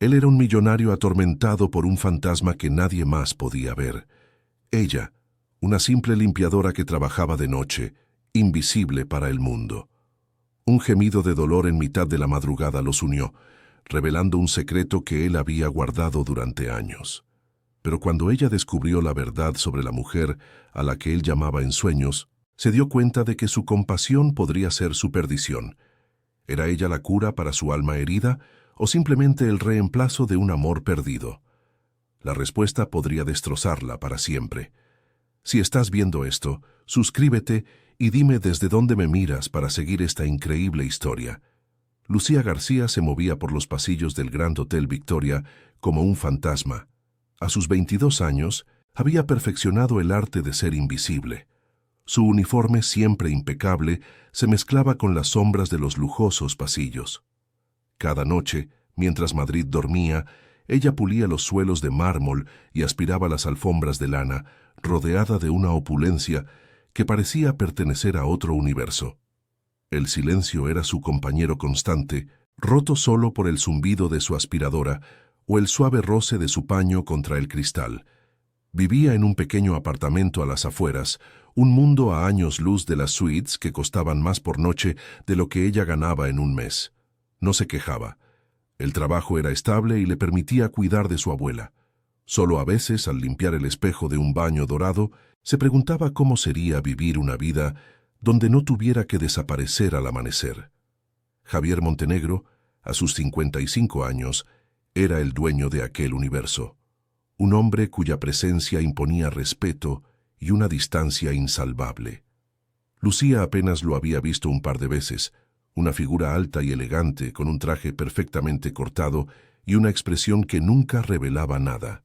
Él era un millonario atormentado por un fantasma que nadie más podía ver. Ella, una simple limpiadora que trabajaba de noche, invisible para el mundo. Un gemido de dolor en mitad de la madrugada los unió, revelando un secreto que él había guardado durante años. Pero cuando ella descubrió la verdad sobre la mujer a la que él llamaba en sueños, se dio cuenta de que su compasión podría ser su perdición. ¿Era ella la cura para su alma herida o simplemente el reemplazo de un amor perdido? La respuesta podría destrozarla para siempre. Si estás viendo esto, suscríbete y dime desde dónde me miras para seguir esta increíble historia. Lucía García se movía por los pasillos del Grand Hotel Victoria como un fantasma. A sus 22 años, había perfeccionado el arte de ser invisible. Su uniforme, siempre impecable, se mezclaba con las sombras de los lujosos pasillos. Cada noche, mientras Madrid dormía, ella pulía los suelos de mármol y aspiraba las alfombras de lana, rodeada de una opulencia que parecía pertenecer a otro universo. El silencio era su compañero constante, roto solo por el zumbido de su aspiradora o el suave roce de su paño contra el cristal. Vivía en un pequeño apartamento a las afueras, un mundo a años luz de las suites que costaban más por noche de lo que ella ganaba en un mes. No se quejaba. El trabajo era estable y le permitía cuidar de su abuela. Solo a veces, al limpiar el espejo de un baño dorado, se preguntaba cómo sería vivir una vida donde no tuviera que desaparecer al amanecer. Javier Montenegro, a sus 55 años, era el dueño de aquel universo. Un hombre cuya presencia imponía respeto y una distancia insalvable. Lucía apenas lo había visto un par de veces, una figura alta y elegante con un traje perfectamente cortado y una expresión que nunca revelaba nada.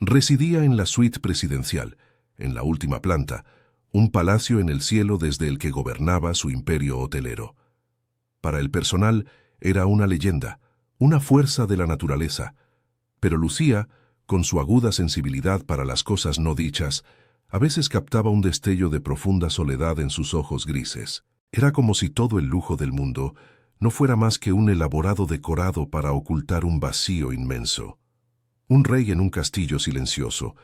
Residía en la suite presidencial, en la última planta, un palacio en el cielo desde el que gobernaba su imperio hotelero. Para el personal era una leyenda, una fuerza de la naturaleza, pero Lucía, con su aguda sensibilidad para las cosas no dichas, a veces captaba un destello de profunda soledad en sus ojos grises. Era como si todo el lujo del mundo no fuera más que un elaborado decorado para ocultar un vacío inmenso. Un rey en un castillo silencioso,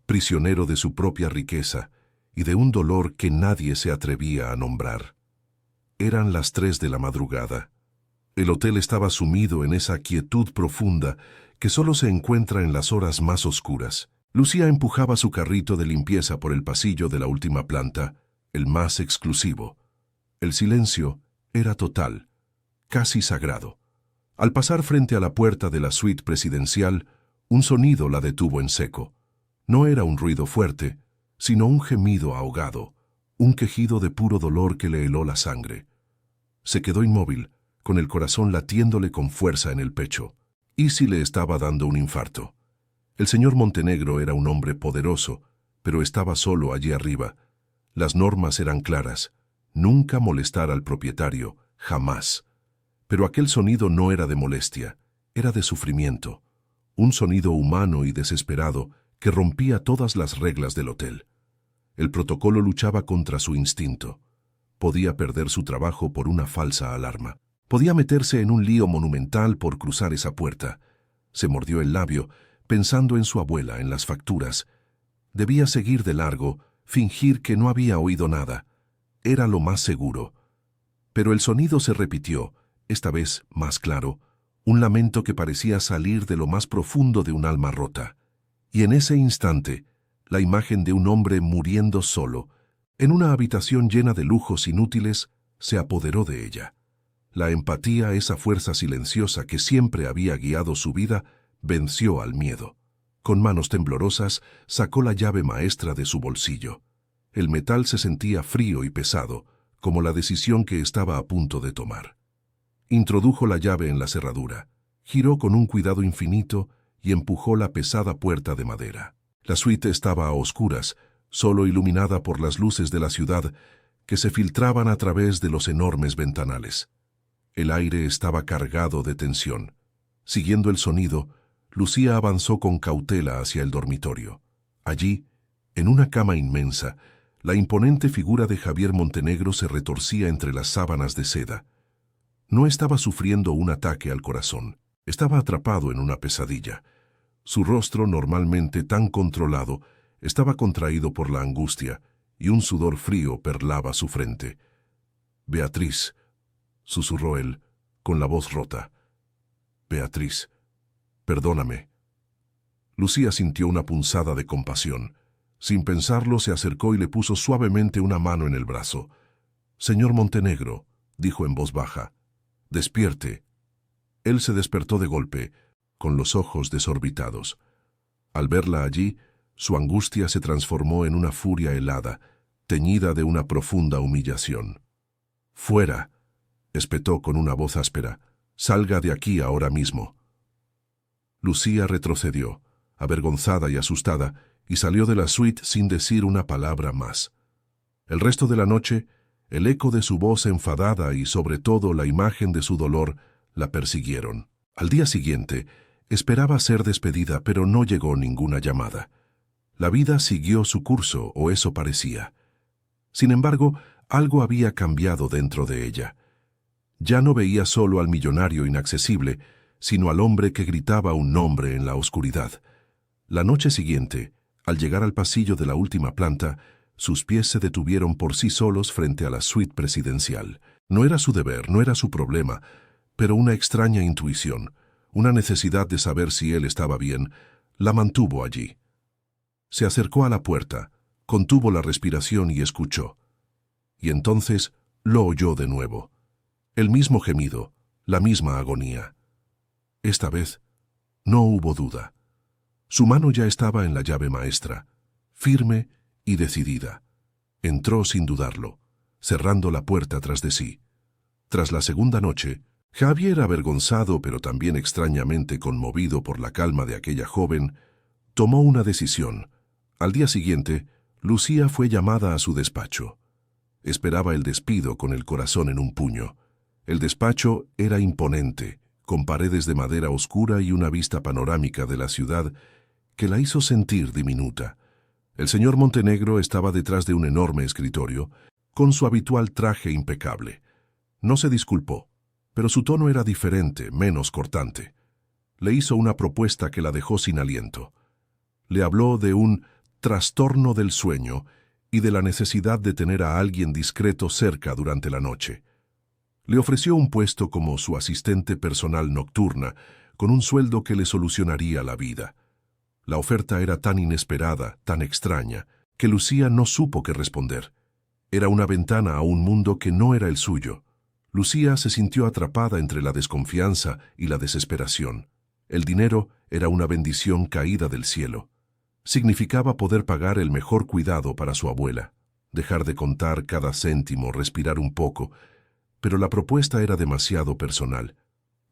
prisionero de su propia riqueza y de un dolor que nadie se atrevía a nombrar. Eran las 3 de la madrugada. El hotel estaba sumido en esa quietud profunda que solo se encuentra en las horas más oscuras. Lucía empujaba su carrito de limpieza por el pasillo de la última planta, el más exclusivo. El silencio era total, casi sagrado. Al pasar frente a la puerta de la suite presidencial, un sonido la detuvo en seco. No era un ruido fuerte, sino un gemido ahogado, un quejido de puro dolor que le heló la sangre. Se quedó inmóvil, con el corazón latiéndole con fuerza en el pecho. ¿Y si le estaba dando un infarto? El señor Montenegro era un hombre poderoso, pero estaba solo allí arriba. Las normas eran claras. Nunca molestar al propietario, jamás. Pero aquel sonido no era de molestia, era de sufrimiento. Un sonido humano y desesperado que rompía todas las reglas del hotel. El protocolo luchaba contra su instinto. Podía perder su trabajo por una falsa alarma. Podía meterse en un lío monumental por cruzar esa puerta. Se mordió el labio, pensando en su abuela, en las facturas. Debía seguir de largo, fingir que no había oído nada. Era lo más seguro. Pero el sonido se repitió, esta vez más claro, un lamento que parecía salir de lo más profundo de un alma rota. Y en ese instante, la imagen de un hombre muriendo solo, en una habitación llena de lujos inútiles, se apoderó de ella. La empatía, esa fuerza silenciosa que siempre había guiado su vida, venció al miedo. Con manos temblorosas, sacó la llave maestra de su bolsillo. El metal se sentía frío y pesado, como la decisión que estaba a punto de tomar. Introdujo la llave en la cerradura, giró con un cuidado infinito y empujó la pesada puerta de madera. La suite estaba a oscuras, solo iluminada por las luces de la ciudad que se filtraban a través de los enormes ventanales. El aire estaba cargado de tensión. Siguiendo el sonido, Lucía avanzó con cautela hacia el dormitorio. Allí, en una cama inmensa, la imponente figura de Javier Montenegro se retorcía entre las sábanas de seda. No estaba sufriendo un ataque al corazón. Estaba atrapado en una pesadilla. Su rostro, normalmente tan controlado, estaba contraído por la angustia, y un sudor frío perlaba su frente. «Beatriz», susurró él, con la voz rota. «Beatriz, perdóname». Lucía sintió una punzada de compasión. Sin pensarlo, se acercó y le puso suavemente una mano en el brazo. «Señor Montenegro», dijo en voz baja, «despierte». Él se despertó de golpe, con los ojos desorbitados. Al verla allí, su angustia se transformó en una furia helada, teñida de una profunda humillación. «Fuera», espetó con una voz áspera, «salga de aquí ahora mismo». Lucía retrocedió, avergonzada y asustada, y salió de la suite sin decir una palabra más. El resto de la noche, el eco de su voz enfadada y sobre todo la imagen de su dolor la persiguieron. Al día siguiente, esperaba ser despedida, pero no llegó ninguna llamada. La vida siguió su curso, o eso parecía. Sin embargo, algo había cambiado dentro de ella. Ya no veía solo al millonario inaccesible, sino al hombre que gritaba un nombre en la oscuridad. La noche siguiente, al llegar al pasillo de la última planta, sus pies se detuvieron por sí solos frente a la suite presidencial. No era su deber, no era su problema, pero una extraña intuición, una necesidad de saber si él estaba bien, la mantuvo allí. Se acercó a la puerta, contuvo la respiración y escuchó. Y entonces lo oyó de nuevo. El mismo gemido, la misma agonía. Esta vez no hubo duda. Su mano ya estaba en la llave maestra, firme y decidida. Entró sin dudarlo, cerrando la puerta tras de sí. Tras la segunda noche, Javier, avergonzado pero también extrañamente conmovido por la calma de aquella joven, tomó una decisión. Al día siguiente, Lucía fue llamada a su despacho. Esperaba el despido con el corazón en un puño. El despacho era imponente, con paredes de madera oscura y una vista panorámica de la ciudad que la hizo sentir diminuta. El señor Montenegro estaba detrás de un enorme escritorio, con su habitual traje impecable. No se disculpó, pero su tono era diferente, menos cortante. Le hizo una propuesta que la dejó sin aliento. Le habló de un trastorno del sueño y de la necesidad de tener a alguien discreto cerca durante la noche. Le ofreció un puesto como su asistente personal nocturna, con un sueldo que le solucionaría la vida. La oferta era tan inesperada, tan extraña, que Lucía no supo qué responder. Era una ventana a un mundo que no era el suyo. Lucía se sintió atrapada entre la desconfianza y la desesperación. El dinero era una bendición caída del cielo. Significaba poder pagar el mejor cuidado para su abuela, dejar de contar cada céntimo, respirar un poco, pero la propuesta era demasiado personal.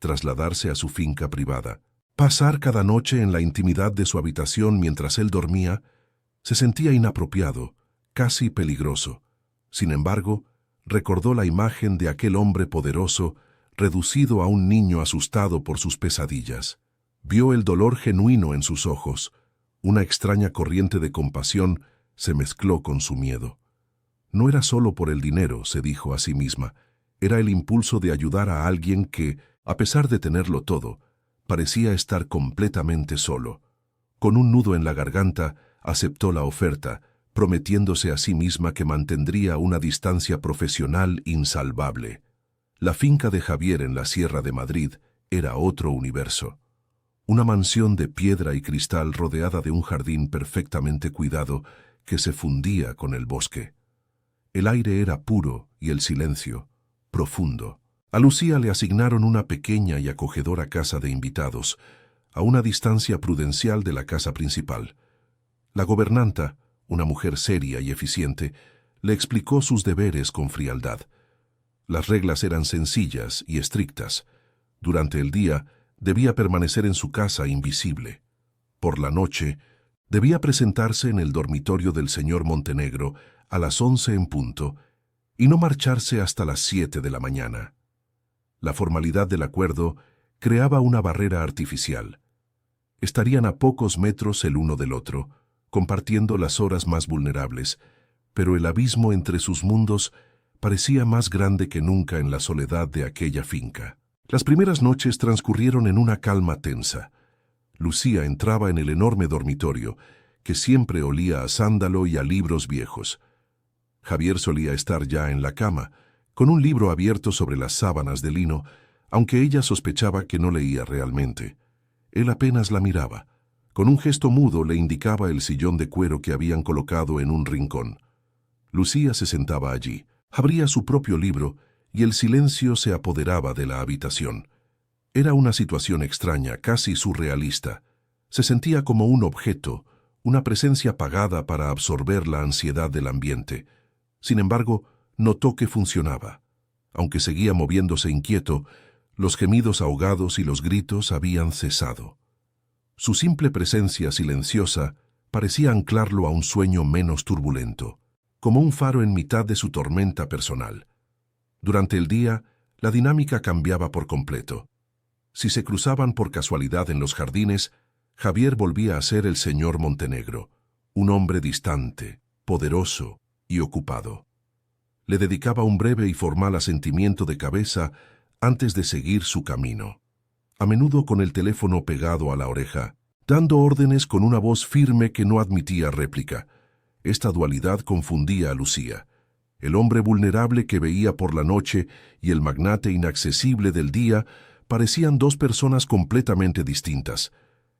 Trasladarse a su finca privada, pasar cada noche en la intimidad de su habitación mientras él dormía, se sentía inapropiado, casi peligroso. Sin embargo, recordó la imagen de aquel hombre poderoso, reducido a un niño asustado por sus pesadillas. Vio el dolor genuino en sus ojos. Una extraña corriente de compasión se mezcló con su miedo. No era solo por el dinero, se dijo a sí misma, era el impulso de ayudar a alguien que, a pesar de tenerlo todo, parecía estar completamente solo. Con un nudo en la garganta, aceptó la oferta, prometiéndose a sí misma que mantendría una distancia profesional insalvable. La finca de Javier en la Sierra de Madrid era otro universo. Una mansión de piedra y cristal rodeada de un jardín perfectamente cuidado que se fundía con el bosque. El aire era puro y el silencio profundo. A Lucía le asignaron una pequeña y acogedora casa de invitados, a una distancia prudencial de la casa principal. La gobernanta, una mujer seria y eficiente, le explicó sus deberes con frialdad. Las reglas eran sencillas y estrictas. Durante el día, debía permanecer en su casa invisible. Por la noche, debía presentarse en el dormitorio del señor Montenegro a las 11 en punto y no marcharse hasta las 7 de la mañana. La formalidad del acuerdo creaba una barrera artificial. Estarían a pocos metros el uno del otro, compartiendo las horas más vulnerables, pero el abismo entre sus mundos parecía más grande que nunca en la soledad de aquella finca. Las primeras noches transcurrieron en una calma tensa. Lucía entraba en el enorme dormitorio, que siempre olía a sándalo y a libros viejos. Javier solía estar ya en la cama, con un libro abierto sobre las sábanas de lino, aunque ella sospechaba que no leía realmente. Él apenas la miraba. Con un gesto mudo le indicaba el sillón de cuero que habían colocado en un rincón. Lucía se sentaba allí, abría su propio libro y el silencio se apoderaba de la habitación. Era una situación extraña, casi surrealista. Se sentía como un objeto, una presencia pagada para absorber la ansiedad del ambiente. Sin embargo, notó que funcionaba. Aunque seguía moviéndose inquieto, los gemidos ahogados y los gritos habían cesado. Su simple presencia silenciosa parecía anclarlo a un sueño menos turbulento, como un faro en mitad de su tormenta personal. Durante el día, la dinámica cambiaba por completo. Si se cruzaban por casualidad en los jardines, Javier volvía a ser el señor Montenegro, un hombre distante, poderoso y ocupado. Le dedicaba un breve y formal asentimiento de cabeza antes de seguir su camino, a menudo con el teléfono pegado a la oreja, dando órdenes con una voz firme que no admitía réplica. Esta dualidad confundía a Lucía. El hombre vulnerable que veía por la noche y el magnate inaccesible del día parecían dos personas completamente distintas.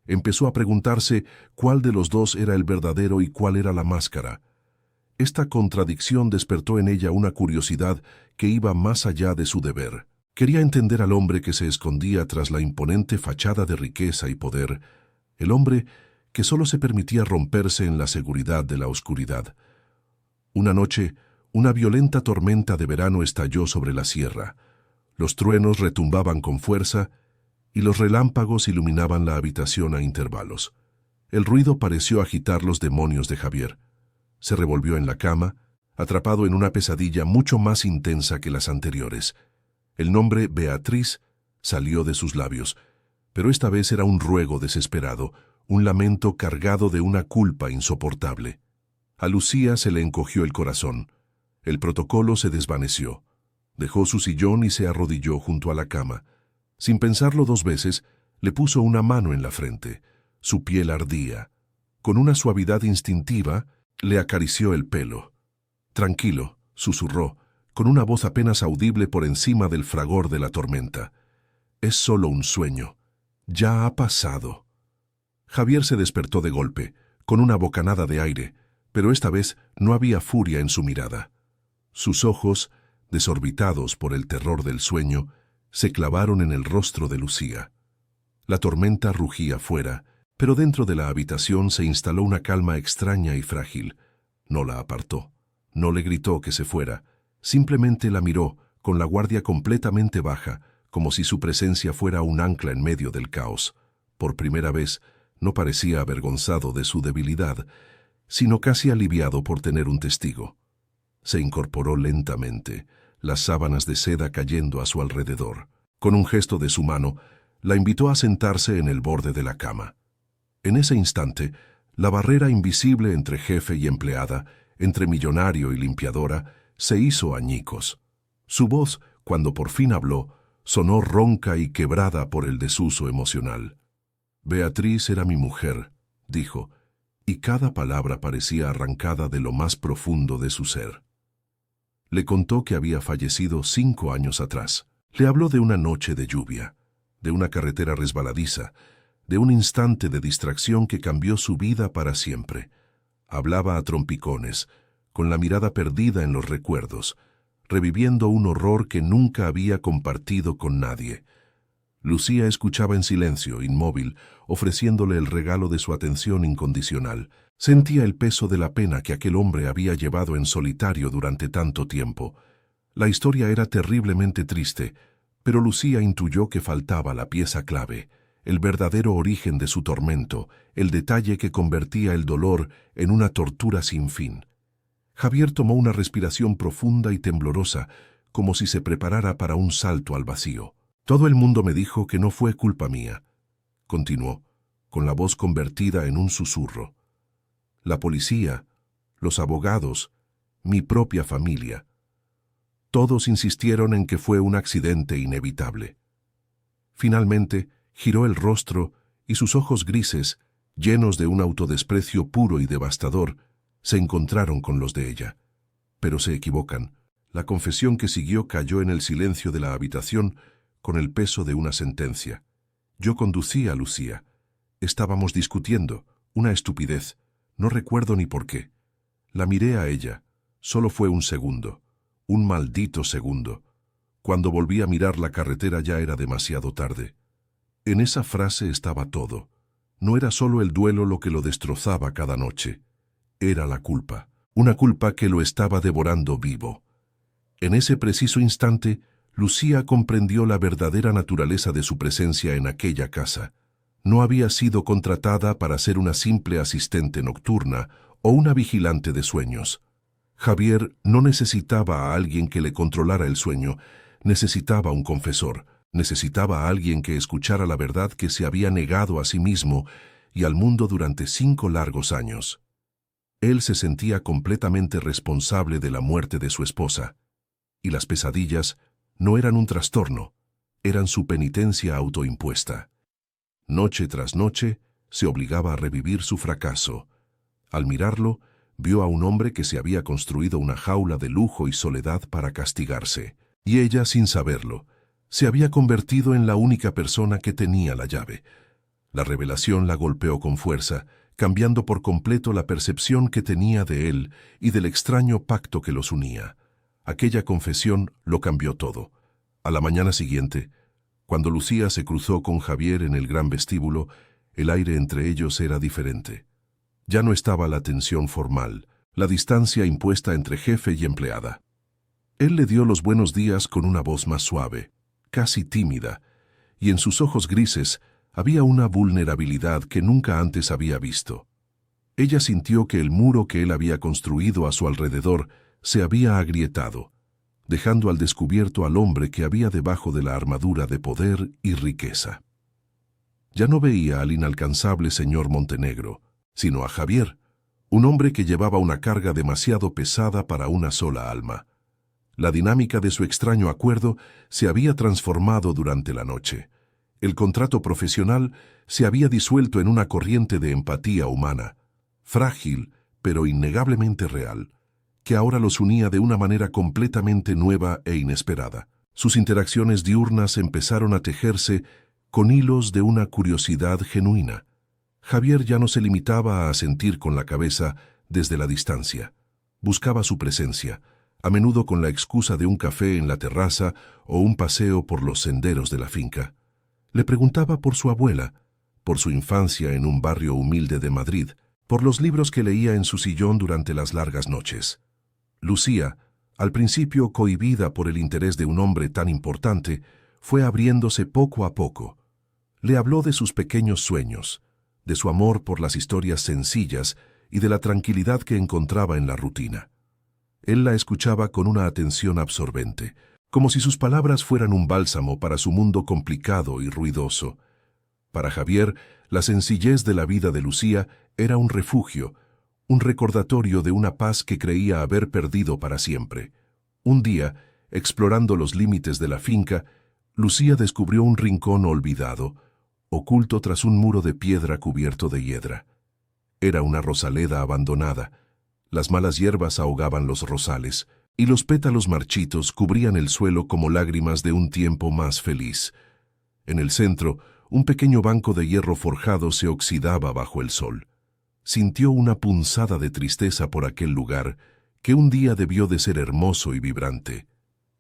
Empezó a preguntarse cuál de los dos era el verdadero y cuál era la máscara. Esta contradicción despertó en ella una curiosidad que iba más allá de su deber. Quería entender al hombre que se escondía tras la imponente fachada de riqueza y poder, el hombre que solo se permitía romperse en la seguridad de la oscuridad. Una noche, una violenta tormenta de verano estalló sobre la sierra. Los truenos retumbaban con fuerza y los relámpagos iluminaban la habitación a intervalos. El ruido pareció agitar los demonios de Javier. Se revolvió en la cama, atrapado en una pesadilla mucho más intensa que las anteriores. El nombre Beatriz salió de sus labios, pero esta vez era un ruego desesperado, un lamento cargado de una culpa insoportable. A Lucía se le encogió el corazón. El protocolo se desvaneció. Dejó su sillón y se arrodilló junto a la cama. Sin pensarlo dos veces, le puso una mano en la frente. Su piel ardía. Con una suavidad instintiva, le acarició el pelo. «Tranquilo», susurró, con una voz apenas audible por encima del fragor de la tormenta. «Es solo un sueño. Ya ha pasado». Javier se despertó de golpe, con una bocanada de aire, pero esta vez no había furia en su mirada. Sus ojos, desorbitados por el terror del sueño, se clavaron en el rostro de Lucía. La tormenta rugía fuera, pero dentro de la habitación se instaló una calma extraña y frágil. No la apartó, no le gritó que se fuera, simplemente la miró, con la guardia completamente baja, como si su presencia fuera un ancla en medio del caos. Por primera vez, no parecía avergonzado de su debilidad, sino casi aliviado por tener un testigo. Se incorporó lentamente, las sábanas de seda cayendo a su alrededor. Con un gesto de su mano, la invitó a sentarse en el borde de la cama. En ese instante, la barrera invisible entre jefe y empleada, entre millonario y limpiadora, se hizo añicos. Su voz, cuando por fin habló, sonó ronca y quebrada por el desuso emocional. «Beatriz era mi mujer», dijo, y cada palabra parecía arrancada de lo más profundo de su ser. Le contó que había fallecido 5 años atrás. Le habló de una noche de lluvia, de una carretera resbaladiza, de un instante de distracción que cambió su vida para siempre. Hablaba a trompicones, con la mirada perdida en los recuerdos, reviviendo un horror que nunca había compartido con nadie. Lucía escuchaba en silencio, inmóvil, ofreciéndole el regalo de su atención incondicional. Sentía el peso de la pena que aquel hombre había llevado en solitario durante tanto tiempo. La historia era terriblemente triste, pero Lucía intuyó que faltaba la pieza clave, el verdadero origen de su tormento, el detalle que convertía el dolor en una tortura sin fin. Javier tomó una respiración profunda y temblorosa, como si se preparara para un salto al vacío. «Todo el mundo me dijo que no fue culpa mía», continuó, con la voz convertida en un susurro. «La policía, los abogados, mi propia familia. Todos insistieron en que fue un accidente inevitable. Finalmente, giró el rostro y sus ojos grises, llenos de un autodesprecio puro y devastador, se encontraron con los de ella. Pero se equivocan. La confesión que siguió cayó en el silencio de la habitación con el peso de una sentencia. Yo conducía a Lucía. Estábamos discutiendo, una estupidez. No recuerdo ni por qué. La miré a ella. Solo fue un segundo. Un maldito segundo. Cuando volví a mirar la carretera ya era demasiado tarde. En esa frase estaba todo. No era solo el duelo lo que lo destrozaba cada noche. Era la culpa. Una culpa que lo estaba devorando vivo. En ese preciso instante, Lucía comprendió la verdadera naturaleza de su presencia en aquella casa. No había sido contratada para ser una simple asistente nocturna o una vigilante de sueños. Javier no necesitaba a alguien que le controlara el sueño, necesitaba un confesor, necesitaba a alguien que escuchara la verdad que se había negado a sí mismo y al mundo durante 5 largos años. Él se sentía completamente responsable de la muerte de su esposa, y las pesadillas no eran un trastorno, eran su penitencia autoimpuesta. Noche tras noche, se obligaba a revivir su fracaso. Al mirarlo, vio a un hombre que se había construido una jaula de lujo y soledad para castigarse, y ella, sin saberlo, se había convertido en la única persona que tenía la llave. La revelación la golpeó con fuerza, cambiando por completo la percepción que tenía de él y del extraño pacto que los unía. Aquella confesión lo cambió todo. A la mañana siguiente, cuando Lucía se cruzó con Javier en el gran vestíbulo, el aire entre ellos era diferente. Ya no estaba la tensión formal, la distancia impuesta entre jefe y empleada. Él le dio los buenos días con una voz más suave, casi tímida, y en sus ojos grises había una vulnerabilidad que nunca antes había visto. Ella sintió que el muro que él había construido a su alrededor se había agrietado, dejando al descubierto al hombre que había debajo de la armadura de poder y riqueza. Ya no veía al inalcanzable señor Montenegro, sino a Javier, un hombre que llevaba una carga demasiado pesada para una sola alma. La dinámica de su extraño acuerdo se había transformado durante la noche. El contrato profesional se había disuelto en una corriente de empatía humana, frágil pero innegablemente real, que ahora los unía de una manera completamente nueva e inesperada. Sus interacciones diurnas empezaron a tejerse con hilos de una curiosidad genuina. Javier ya no se limitaba a asentir con la cabeza desde la distancia. Buscaba su presencia, a menudo con la excusa de un café en la terraza o un paseo por los senderos de la finca. Le preguntaba por su abuela, por su infancia en un barrio humilde de Madrid, por los libros que leía en su sillón durante las largas noches. Lucía, al principio cohibida por el interés de un hombre tan importante, fue abriéndose poco a poco. Le habló de sus pequeños sueños, de su amor por las historias sencillas y de la tranquilidad que encontraba en la rutina. Él la escuchaba con una atención absorbente, como si sus palabras fueran un bálsamo para su mundo complicado y ruidoso. Para Javier, la sencillez de la vida de Lucía era un refugio, un recordatorio de una paz que creía haber perdido para siempre. Un día, explorando los límites de la finca, Lucía descubrió un rincón olvidado, oculto tras un muro de piedra cubierto de hiedra. Era una rosaleda abandonada. Las malas hierbas ahogaban los rosales, y los pétalos marchitos cubrían el suelo como lágrimas de un tiempo más feliz. En el centro, un pequeño banco de hierro forjado se oxidaba bajo el sol. Sintió una punzada de tristeza por aquel lugar, que un día debió de ser hermoso y vibrante.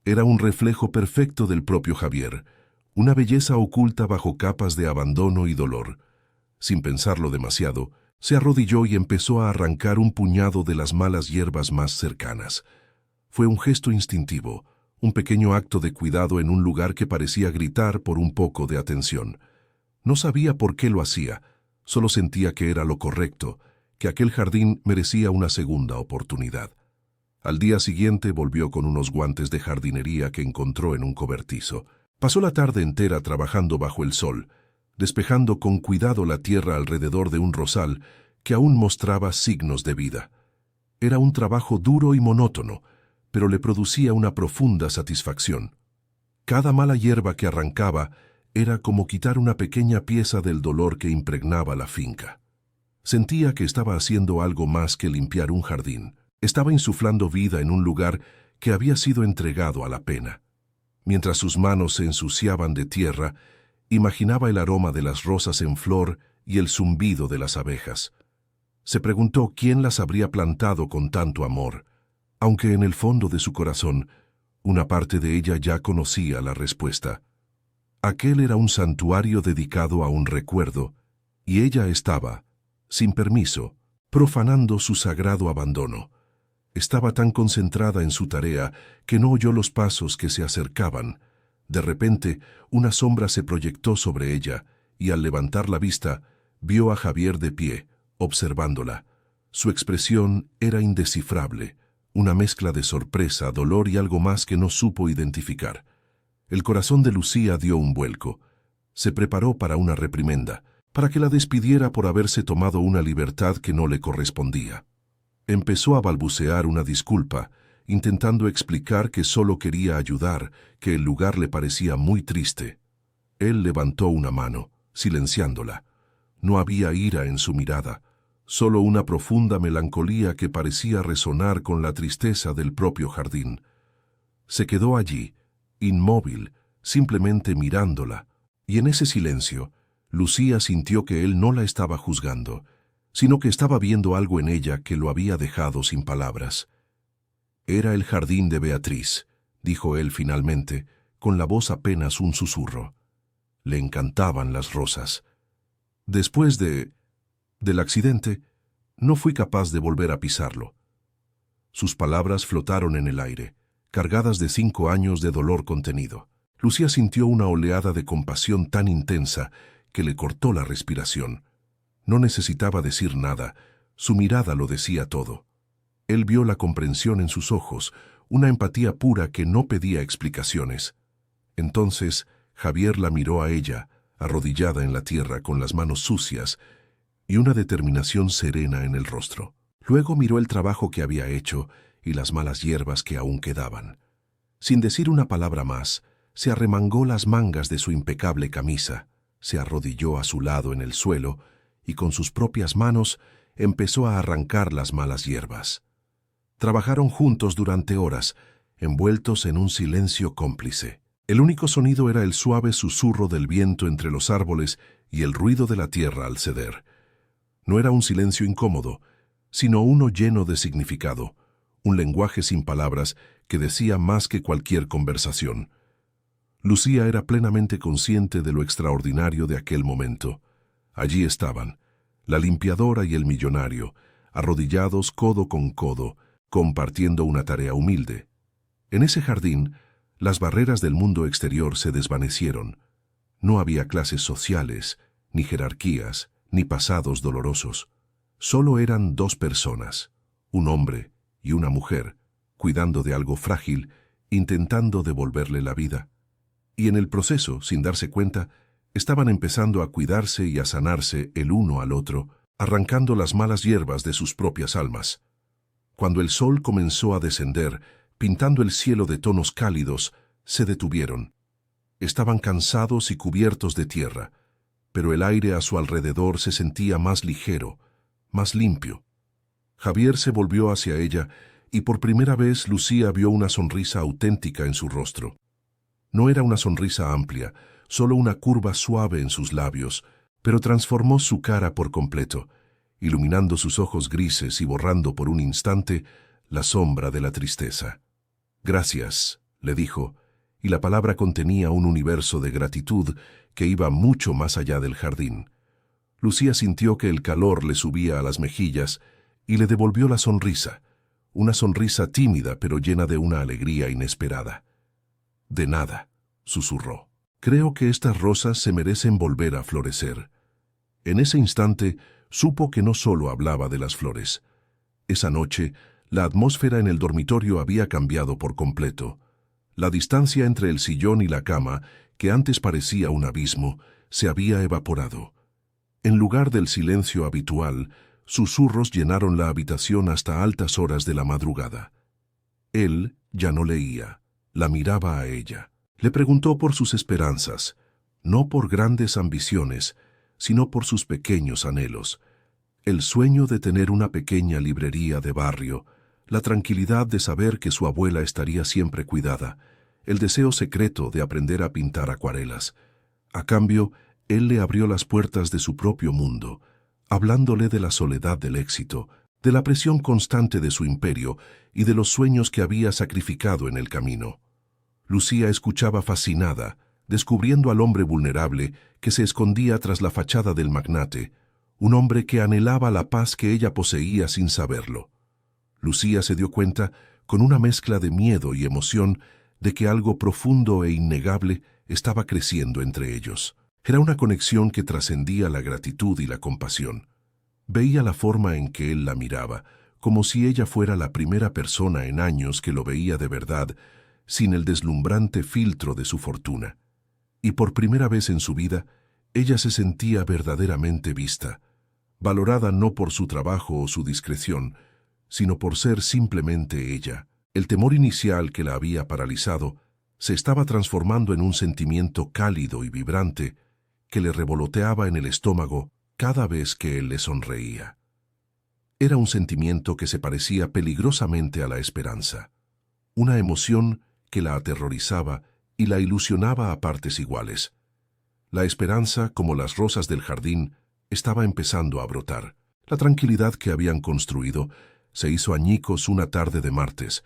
Era un reflejo perfecto del propio Javier, una belleza oculta bajo capas de abandono y dolor. Sin pensarlo demasiado, se arrodilló y empezó a arrancar un puñado de las malas hierbas más cercanas. Fue un gesto instintivo, un pequeño acto de cuidado en un lugar que parecía gritar por un poco de atención. No sabía por qué lo hacía, solo sentía que era lo correcto, que aquel jardín merecía una segunda oportunidad. Al día siguiente volvió con unos guantes de jardinería que encontró en un cobertizo. Pasó la tarde entera trabajando bajo el sol, despejando con cuidado la tierra alrededor de un rosal que aún mostraba signos de vida. Era un trabajo duro y monótono, pero le producía una profunda satisfacción. Cada mala hierba que arrancaba Era como quitar una pequeña pieza del dolor que impregnaba la finca. Sentía que estaba haciendo algo más que limpiar un jardín. Estaba insuflando vida en un lugar que había sido entregado a la pena. Mientras sus manos se ensuciaban de tierra, imaginaba el aroma de las rosas en flor y el zumbido de las abejas. Se preguntó quién las habría plantado con tanto amor, aunque en el fondo de su corazón, una parte de ella ya conocía la respuesta. Aquel era un santuario dedicado a un recuerdo, y ella estaba, sin permiso, profanando su sagrado abandono. Estaba tan concentrada en su tarea que no oyó los pasos que se acercaban. De repente, una sombra se proyectó sobre ella, y al levantar la vista, vio a Javier de pie, observándola. Su expresión era indescifrable, una mezcla de sorpresa, dolor y algo más que no supo identificar. El corazón de Lucía dio un vuelco. Se preparó para una reprimenda, para que la despidiera por haberse tomado una libertad que no le correspondía. Empezó a balbucear una disculpa, intentando explicar que solo quería ayudar, que el lugar le parecía muy triste. Él levantó una mano, silenciándola. No había ira en su mirada, solo una profunda melancolía que parecía resonar con la tristeza del propio jardín. Se quedó allí, inmóvil, simplemente mirándola, y en ese silencio, Lucía sintió que él no la estaba juzgando, sino que estaba viendo algo en ella que lo había dejado sin palabras. Era el jardín de Beatriz, dijo él finalmente, con la voz apenas un susurro. Le encantaban las rosas. Después del accidente, no fui capaz de volver a pisarlo. Sus palabras flotaron en el aire, cargadas de 5 años de dolor contenido. Lucía sintió una oleada de compasión tan intensa que le cortó la respiración. No necesitaba decir nada, su mirada lo decía todo. Él vio la comprensión en sus ojos, una empatía pura que no pedía explicaciones. Entonces, Javier la miró a ella, arrodillada en la tierra con las manos sucias y una determinación serena en el rostro. Luego miró el trabajo que había hecho y las malas hierbas que aún quedaban. Sin decir una palabra más, se arremangó las mangas de su impecable camisa, se arrodilló a su lado en el suelo y con sus propias manos empezó a arrancar las malas hierbas. Trabajaron juntos durante horas, envueltos en un silencio cómplice. El único sonido era el suave susurro del viento entre los árboles y el ruido de la tierra al ceder. No era un silencio incómodo, sino uno lleno de significado, un lenguaje sin palabras que decía más que cualquier conversación. Lucía era plenamente consciente de lo extraordinario de aquel momento. Allí estaban, la limpiadora y el millonario, arrodillados codo con codo, compartiendo una tarea humilde. En ese jardín, las barreras del mundo exterior se desvanecieron. No había clases sociales, ni jerarquías, ni pasados dolorosos. Solo eran 2 personas, un hombre y una mujer, cuidando de algo frágil, intentando devolverle la vida. Y en el proceso, sin darse cuenta, estaban empezando a cuidarse y a sanarse el uno al otro, arrancando las malas hierbas de sus propias almas. Cuando el sol comenzó a descender, pintando el cielo de tonos cálidos, se detuvieron. Estaban cansados y cubiertos de tierra, pero el aire a su alrededor se sentía más ligero, más limpio. Javier se volvió hacia ella y por primera vez Lucía vio una sonrisa auténtica en su rostro. No era una sonrisa amplia, solo una curva suave en sus labios, pero transformó su cara por completo, iluminando sus ojos grises y borrando por un instante la sombra de la tristeza. «Gracias», le dijo, y la palabra contenía un universo de gratitud que iba mucho más allá del jardín. Lucía sintió que el calor le subía a las mejillas y le devolvió la sonrisa, una sonrisa tímida pero llena de una alegría inesperada. «De nada», susurró. «Creo que estas rosas se merecen volver a florecer». En ese instante supo que no solo hablaba de las flores. Esa noche, la atmósfera en el dormitorio había cambiado por completo. La distancia entre el sillón y la cama, que antes parecía un abismo, se había evaporado. En lugar del silencio habitual, susurros llenaron la habitación hasta altas horas de la madrugada. Él ya no leía, la miraba a ella. Le preguntó por sus esperanzas, no por grandes ambiciones, sino por sus pequeños anhelos. El sueño de tener una pequeña librería de barrio, la tranquilidad de saber que su abuela estaría siempre cuidada, el deseo secreto de aprender a pintar acuarelas. A cambio, él le abrió las puertas de su propio mundo, hablándole de la soledad del éxito, de la presión constante de su imperio y de los sueños que había sacrificado en el camino. Lucía escuchaba fascinada, descubriendo al hombre vulnerable que se escondía tras la fachada del magnate, un hombre que anhelaba la paz que ella poseía sin saberlo. Lucía se dio cuenta, con una mezcla de miedo y emoción, de que algo profundo e innegable estaba creciendo entre ellos. Era una conexión que trascendía la gratitud y la compasión. Veía la forma en que él la miraba, como si ella fuera la primera persona en años que lo veía de verdad, sin el deslumbrante filtro de su fortuna. Y por primera vez en su vida, ella se sentía verdaderamente vista, valorada no por su trabajo o su discreción, sino por ser simplemente ella. El temor inicial que la había paralizado se estaba transformando en un sentimiento cálido y vibrante que le revoloteaba en el estómago cada vez que él le sonreía. Era un sentimiento que se parecía peligrosamente a la esperanza, una emoción que la aterrorizaba y la ilusionaba a partes iguales. La esperanza, como las rosas del jardín, estaba empezando a brotar. La tranquilidad que habían construido se hizo añicos una tarde de martes,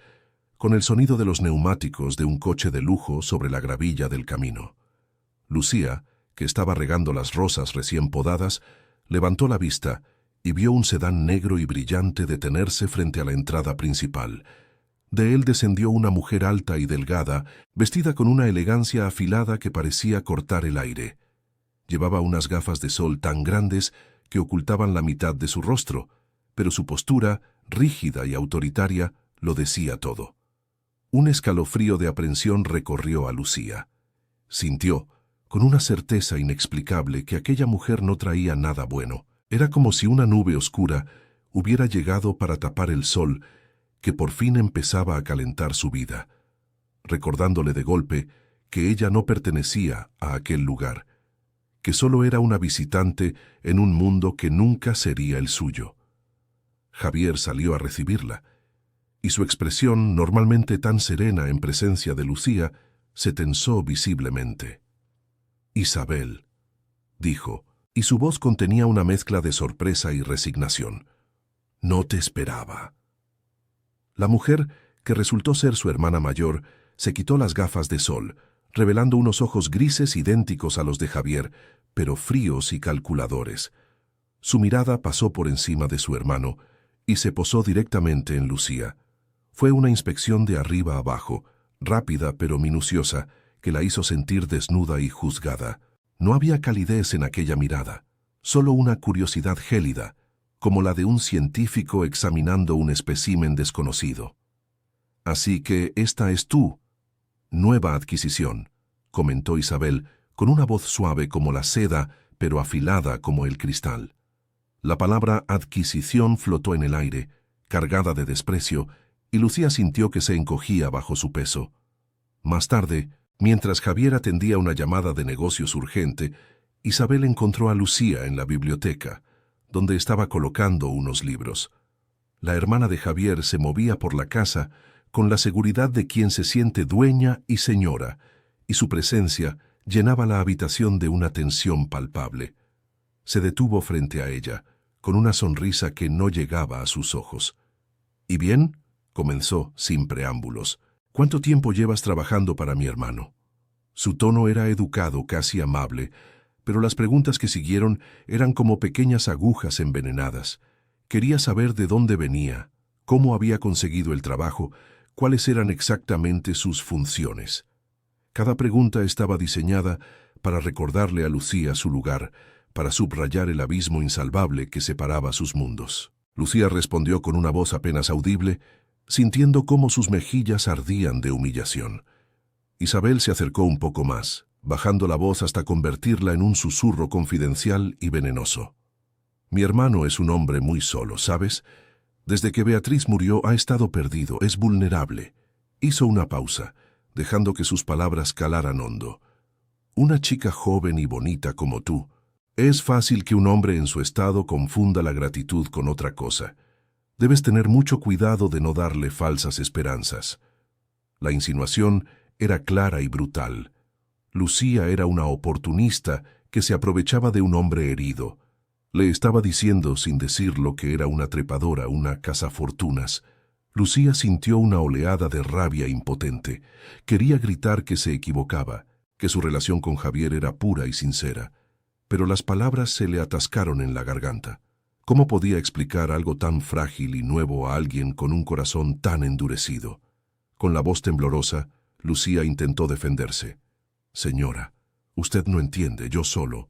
con el sonido de los neumáticos de un coche de lujo sobre la gravilla del camino. Lucía, que estaba regando las rosas recién podadas, levantó la vista y vio un sedán negro y brillante detenerse frente a la entrada principal. De él descendió una mujer alta y delgada, vestida con una elegancia afilada que parecía cortar el aire. Llevaba unas gafas de sol tan grandes que ocultaban la mitad de su rostro, pero su postura, rígida y autoritaria, lo decía todo. Un escalofrío de aprensión recorrió a Lucía. Sintió, con una certeza inexplicable, que aquella mujer no traía nada bueno. Era como si una nube oscura hubiera llegado para tapar el sol que por fin empezaba a calentar su vida, recordándole de golpe que ella no pertenecía a aquel lugar, que solo era una visitante en un mundo que nunca sería el suyo. Javier salió a recibirla, y su expresión, normalmente tan serena en presencia de Lucía, se tensó visiblemente. «Isabel», dijo, y su voz contenía una mezcla de sorpresa y resignación. «No te esperaba». La mujer, que resultó ser su hermana mayor, se quitó las gafas de sol, revelando unos ojos grises idénticos a los de Javier, pero fríos y calculadores. Su mirada pasó por encima de su hermano y se posó directamente en Lucía. Fue una inspección de arriba abajo, rápida pero minuciosa, que la hizo sentir desnuda y juzgada. No había calidez en aquella mirada, solo una curiosidad gélida, como la de un científico examinando un espécimen desconocido. «Así que esta es tú, nueva adquisición», comentó Isabel, con una voz suave como la seda, pero afilada como el cristal. La palabra adquisición flotó en el aire, cargada de desprecio, y Lucía sintió que se encogía bajo su peso. Más tarde, mientras Javier atendía una llamada de negocios urgente, Isabel encontró a Lucía en la biblioteca, donde estaba colocando unos libros. La hermana de Javier se movía por la casa con la seguridad de quien se siente dueña y señora, y su presencia llenaba la habitación de una tensión palpable. Se detuvo frente a ella, con una sonrisa que no llegaba a sus ojos. «¿Y bien?», comenzó, sin preámbulos. «¿Cuánto tiempo llevas trabajando para mi hermano?». Su tono era educado, casi amable, pero las preguntas que siguieron eran como pequeñas agujas envenenadas. Quería saber de dónde venía, cómo había conseguido el trabajo, cuáles eran exactamente sus funciones. Cada pregunta estaba diseñada para recordarle a Lucía su lugar, para subrayar el abismo insalvable que separaba sus mundos. Lucía respondió con una voz apenas audible, sintiendo cómo sus mejillas ardían de humillación. Isabel se acercó un poco más, bajando la voz hasta convertirla en un susurro confidencial y venenoso. «Mi hermano es un hombre muy solo, ¿sabes? Desde que Beatriz murió ha estado perdido, es vulnerable». Hizo una pausa, dejando que sus palabras calaran hondo. Una chica joven y bonita como tú. Es fácil que un hombre en su estado confunda la gratitud con otra cosa. Debes tener mucho cuidado de no darle falsas esperanzas. La insinuación era clara y brutal. Lucía era una oportunista que se aprovechaba de un hombre herido. Le estaba diciendo, sin decirlo, que era una trepadora, una cazafortunas. Lucía sintió una oleada de rabia impotente. Quería gritar que se equivocaba, que su relación con Javier era pura y sincera. Pero las palabras se le atascaron en la garganta. ¿Cómo podía explicar algo tan frágil y nuevo a alguien con un corazón tan endurecido? Con la voz temblorosa, Lucía intentó defenderse. «Señora, usted no entiende, yo solo».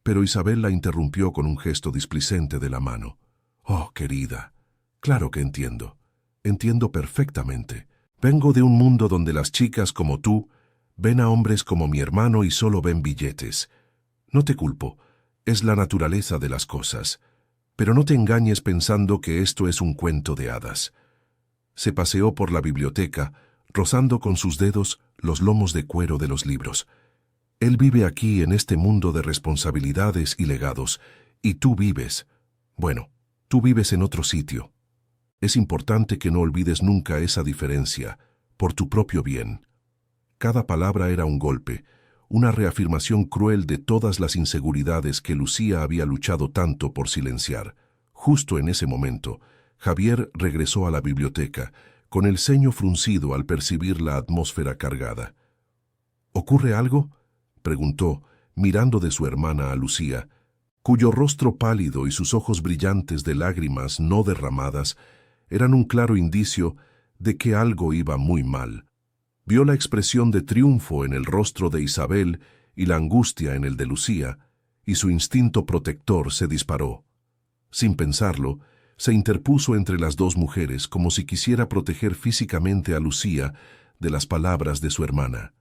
Pero Isabel la interrumpió con un gesto displicente de la mano. «Oh, querida, claro que entiendo. Entiendo perfectamente. Vengo de un mundo donde las chicas como tú ven a hombres como mi hermano y solo ven billetes. No te culpo, es la naturaleza de las cosas. Pero no te engañes pensando que esto es un cuento de hadas». Se paseó por la biblioteca, rozando con sus dedos los lomos de cuero de los libros. Él vive aquí en este mundo de responsabilidades y legados, y tú vives, bueno, tú vives en otro sitio. Es importante que no olvides nunca esa diferencia, por tu propio bien. Cada palabra era un golpe, una reafirmación cruel de todas las inseguridades que Lucía había luchado tanto por silenciar. Justo en ese momento, Javier regresó a la biblioteca, con el ceño fruncido al percibir la atmósfera cargada. «¿Ocurre algo?», preguntó, mirando de su hermana a Lucía, cuyo rostro pálido y sus ojos brillantes de lágrimas no derramadas eran un claro indicio de que algo iba muy mal. Vio la expresión de triunfo en el rostro de Isabel y la angustia en el de Lucía, y su instinto protector se disparó. Sin pensarlo, se interpuso entre las dos mujeres como si quisiera proteger físicamente a Lucía de las palabras de su hermana.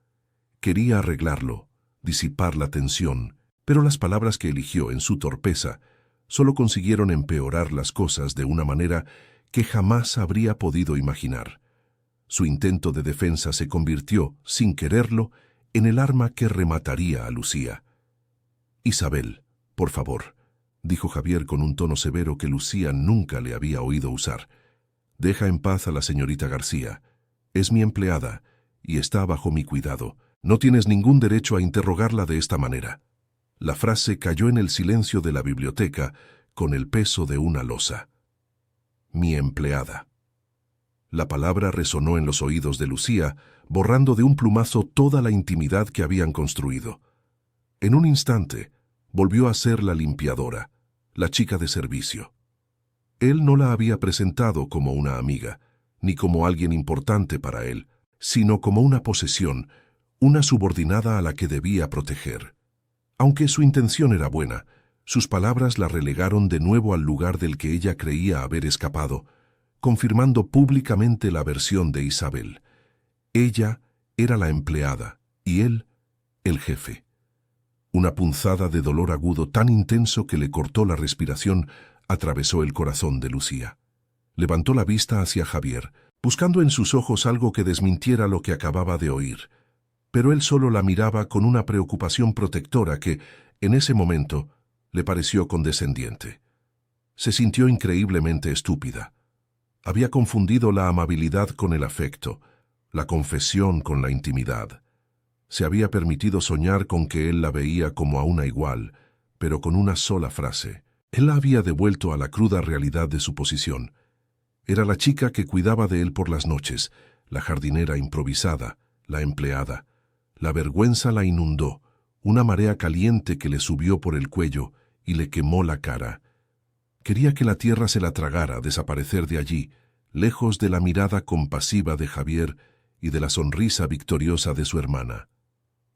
Quería arreglarlo, disipar la tensión, pero las palabras que eligió en su torpeza solo consiguieron empeorar las cosas de una manera que jamás habría podido imaginar. Su intento de defensa se convirtió, sin quererlo, en el arma que remataría a Lucía. «Isabel, por favor», dijo Javier con un tono severo que Lucía nunca le había oído usar. «Deja en paz a la señorita García. Es mi empleada y está bajo mi cuidado. No tienes ningún derecho a interrogarla de esta manera». La frase cayó en el silencio de la biblioteca con el peso de una losa. «Mi empleada». La palabra resonó en los oídos de Lucía, borrando de un plumazo toda la intimidad que habían construido. En un instante, volvió a ser la limpiadora, la chica de servicio. Él no la había presentado como una amiga, ni como alguien importante para él, sino como una posesión, una subordinada a la que debía proteger. Aunque su intención era buena, sus palabras la relegaron de nuevo al lugar del que ella creía haber escapado, confirmando públicamente la versión de Isabel. Ella era la empleada y él, el jefe. Una punzada de dolor agudo tan intenso que le cortó la respiración atravesó el corazón de Lucía. Levantó la vista hacia Javier, buscando en sus ojos algo que desmintiera lo que acababa de oír. Pero él solo la miraba con una preocupación protectora que, en ese momento, le pareció condescendiente. Se sintió increíblemente estúpida. Había confundido la amabilidad con el afecto, la confesión con la intimidad. Se había permitido soñar con que él la veía como a una igual, pero con una sola frase. Él la había devuelto a la cruda realidad de su posición. Era la chica que cuidaba de él por las noches, la jardinera improvisada, la empleada. La vergüenza la inundó, una marea caliente que le subió por el cuello y le quemó la cara. Quería que la tierra se la tragara, desaparecer de allí, lejos de la mirada compasiva de Javier y de la sonrisa victoriosa de su hermana.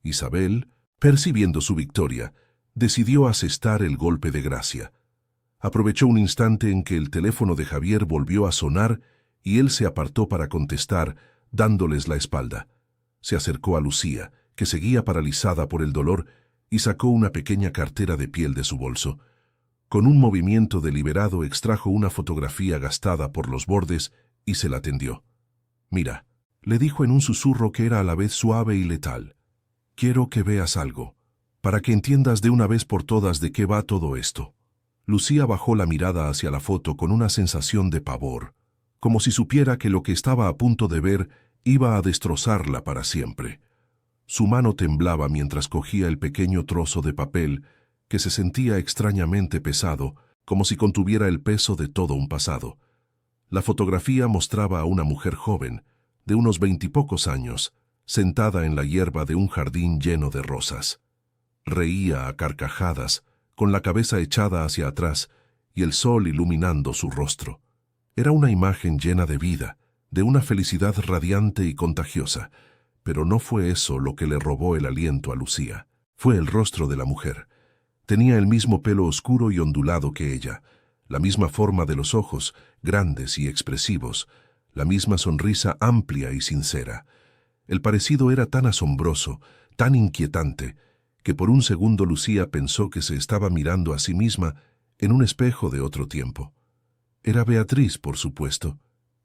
Isabel, percibiendo su victoria, decidió asestar el golpe de gracia. Aprovechó un instante en que el teléfono de Javier volvió a sonar y él se apartó para contestar, dándoles la espalda. Se acercó a Lucía, que seguía paralizada por el dolor, y sacó una pequeña cartera de piel de su bolso. Con un movimiento deliberado extrajo una fotografía gastada por los bordes y se la tendió. «Mira», le dijo en un susurro que era a la vez suave y letal. Quiero que veas algo, para que entiendas de una vez por todas de qué va todo esto. Lucía bajó la mirada hacia la foto con una sensación de pavor, como si supiera que lo que estaba a punto de ver iba a destrozarla para siempre. Su mano temblaba mientras cogía el pequeño trozo de papel que se sentía extrañamente pesado, como si contuviera el peso de todo un pasado. La fotografía mostraba a una mujer joven, de unos 20 y pocos años, sentada en la hierba de un jardín lleno de rosas. Reía a carcajadas, con la cabeza echada hacia atrás y el sol iluminando su rostro. Era una imagen llena de vida, de una felicidad radiante y contagiosa, pero no fue eso lo que le robó el aliento a Lucía. Fue el rostro de la mujer. Tenía el mismo pelo oscuro y ondulado que ella, la misma forma de los ojos, grandes y expresivos, la misma sonrisa amplia y sincera. El parecido era tan asombroso, tan inquietante, que por un segundo Lucía pensó que se estaba mirando a sí misma en un espejo de otro tiempo. Era Beatriz, por supuesto,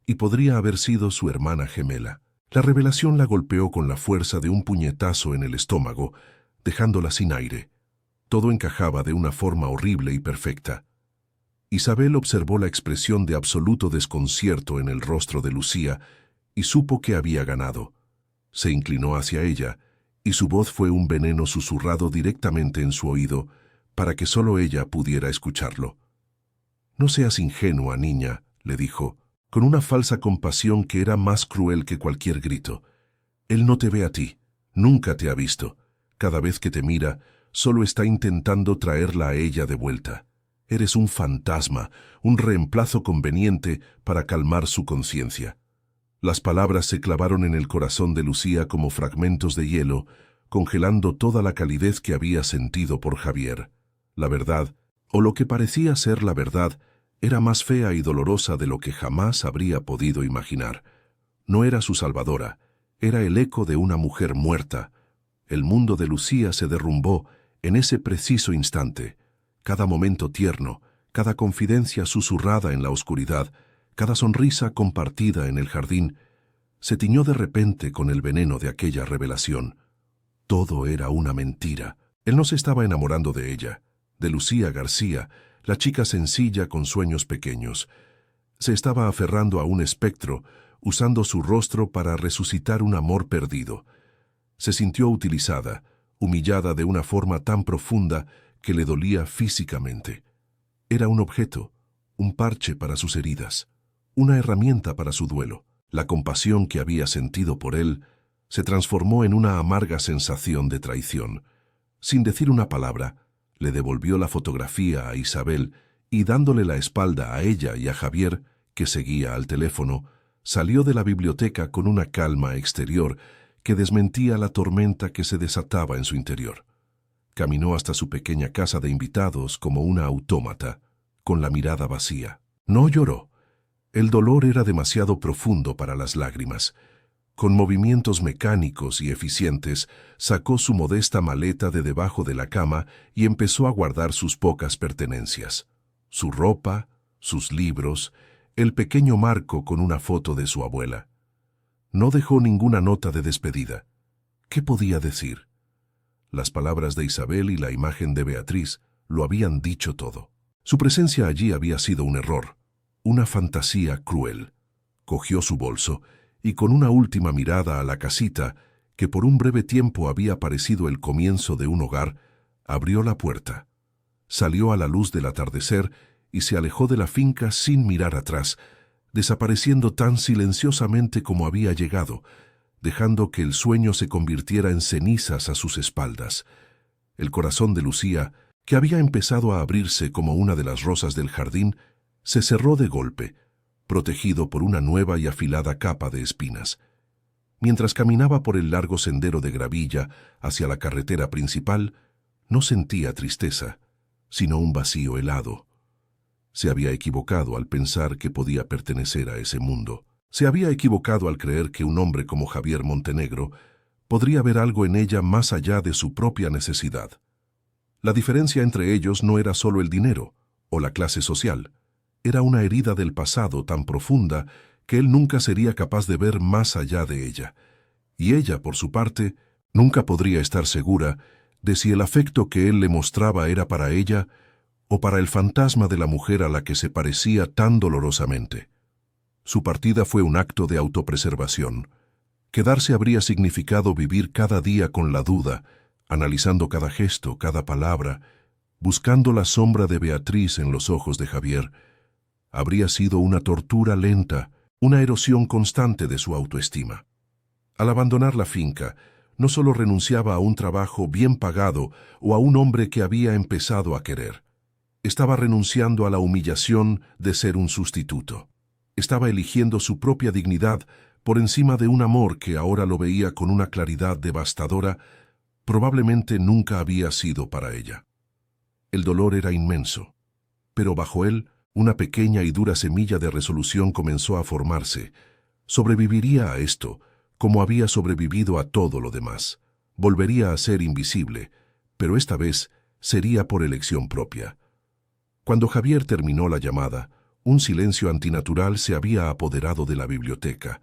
y podría haber sido su hermana gemela. La revelación la golpeó con la fuerza de un puñetazo en el estómago, dejándola sin aire. Todo encajaba de una forma horrible y perfecta. Isabel observó la expresión de absoluto desconcierto en el rostro de Lucía y supo que había ganado. Se inclinó hacia ella, y su voz fue un veneno susurrado directamente en su oído para que solo ella pudiera escucharlo. «No seas ingenua, niña», le dijo, con una falsa compasión que era más cruel que cualquier grito. «Él no te ve a ti, nunca te ha visto. Cada vez que te mira, solo está intentando traerla a ella de vuelta. Eres un fantasma, un reemplazo conveniente para calmar su conciencia». Las palabras se clavaron en el corazón de Lucía como fragmentos de hielo, congelando toda la calidez que había sentido por Javier. La verdad, o lo que parecía ser la verdad, era más fea y dolorosa de lo que jamás habría podido imaginar. No era su salvadora, era el eco de una mujer muerta. El mundo de Lucía se derrumbó en ese preciso instante. Cada momento tierno, cada confidencia susurrada en la oscuridad, cada sonrisa compartida en el jardín, se tiñó de repente con el veneno de aquella revelación. Todo era una mentira. Él no se estaba enamorando de ella, de Lucía García, la chica sencilla con sueños pequeños. Se estaba aferrando a un espectro, usando su rostro para resucitar un amor perdido. Se sintió utilizada, humillada de una forma tan profunda que le dolía físicamente. Era un objeto, un parche para sus heridas, una herramienta para su duelo. La compasión que había sentido por él se transformó en una amarga sensación de traición. Sin decir una palabra, le devolvió la fotografía a Isabel y, dándole la espalda a ella y a Javier, que seguía al teléfono, salió de la biblioteca con una calma exterior que desmentía la tormenta que se desataba en su interior. Caminó hasta su pequeña casa de invitados como una autómata, con la mirada vacía. No lloró. El dolor era demasiado profundo para las lágrimas. Con movimientos mecánicos y eficientes, sacó su modesta maleta de debajo de la cama y empezó a guardar sus pocas pertenencias. Su ropa, sus libros, el pequeño marco con una foto de su abuela. No dejó ninguna nota de despedida. ¿Qué podía decir? Las palabras de Isabel y la imagen de Beatriz lo habían dicho todo. Su presencia allí había sido un error, una fantasía cruel. Cogió su bolso y, con una última mirada a la casita, que por un breve tiempo había parecido el comienzo de un hogar, abrió la puerta. Salió a la luz del atardecer y se alejó de la finca sin mirar atrás, desapareciendo tan silenciosamente como había llegado, dejando que el sueño se convirtiera en cenizas a sus espaldas. El corazón de Lucía, que había empezado a abrirse como una de las rosas del jardín, se cerró de golpe, protegido por una nueva y afilada capa de espinas. Mientras caminaba por el largo sendero de gravilla hacia la carretera principal, no sentía tristeza, sino un vacío helado. Se había equivocado al pensar que podía pertenecer a ese mundo. Se había equivocado al creer que un hombre como Javier Montenegro podría ver algo en ella más allá de su propia necesidad. La diferencia entre ellos no era solo el dinero o la clase social. Era una herida del pasado tan profunda que él nunca sería capaz de ver más allá de ella. Y ella, por su parte, Nunca podría estar segura de si el afecto que él le mostraba era para ella o para el fantasma de la mujer a la que se parecía tan dolorosamente. Su partida fue un acto de autopreservación. Quedarse habría significado vivir cada día con la duda, analizando cada gesto, cada palabra, buscando la sombra de Beatriz en los ojos de Javier. Habría sido una tortura lenta, una erosión constante de su autoestima. Al abandonar la finca, no solo renunciaba a un trabajo bien pagado o a un hombre que había empezado a querer. Estaba renunciando a la humillación de ser un sustituto. Estaba eligiendo su propia dignidad por encima de un amor que ahora lo veía con una claridad devastadora, probablemente nunca había sido para ella. El dolor era inmenso, pero bajo él una pequeña y dura semilla de resolución comenzó a formarse. Sobreviviría a esto, como había sobrevivido a todo lo demás. Volvería a ser invisible, pero esta vez sería por elección propia. Cuando Javier terminó la llamada, un silencio antinatural se había apoderado de la biblioteca.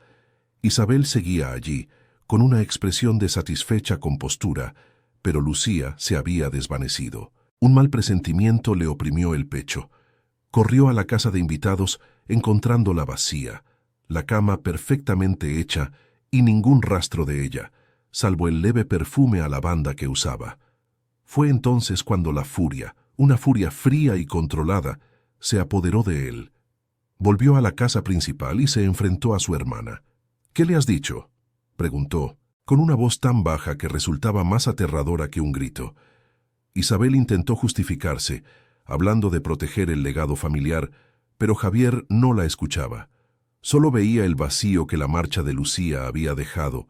Isabel seguía allí, con una expresión de satisfecha compostura, pero Lucía se había desvanecido. Un mal presentimiento le oprimió el pecho. Corrió a la casa de invitados, encontrándola vacía, la cama perfectamente hecha y ningún rastro de ella, salvo el leve perfume a lavanda que usaba. Fue entonces cuando la furia, una furia fría y controlada, se apoderó de él. Volvió a la casa principal y se enfrentó a su hermana. «¿Qué le has dicho?», preguntó, con una voz tan baja que resultaba más aterradora que un grito. Isabel intentó justificarse, hablando de proteger el legado familiar, pero Javier no la escuchaba. Solo veía el vacío que la marcha de Lucía había dejado,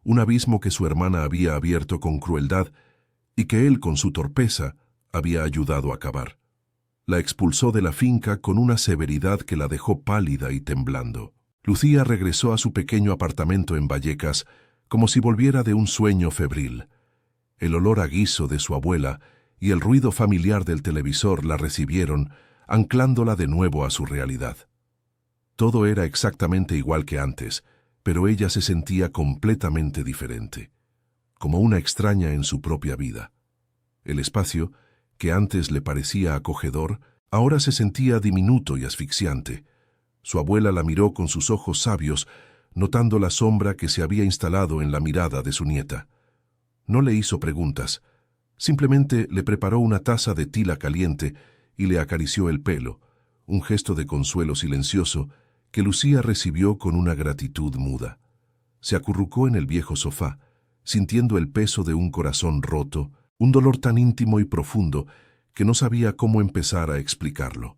un abismo que su hermana había abierto con crueldad y que él, con su torpeza, había ayudado a cavar. La expulsó de la finca con una severidad que la dejó pálida y temblando. Lucía regresó a su pequeño apartamento en Vallecas como si volviera de un sueño febril. El olor a guiso de su abuela y el ruido familiar del televisor la recibieron, anclándola de nuevo a su realidad. Todo era exactamente igual que antes, pero ella se sentía completamente diferente, como una extraña en su propia vida. El espacio, que antes le parecía acogedor, ahora se sentía diminuto y asfixiante. Su abuela la miró con sus ojos sabios, notando la sombra que se había instalado en la mirada de su nieta. No le hizo preguntas, simplemente le preparó una taza de tila caliente y le acarició el pelo, un gesto de consuelo silencioso que Lucía recibió con una gratitud muda. Se acurrucó en el viejo sofá, sintiendo el peso de un corazón roto, un dolor tan íntimo y profundo que no sabía cómo empezar a explicarlo.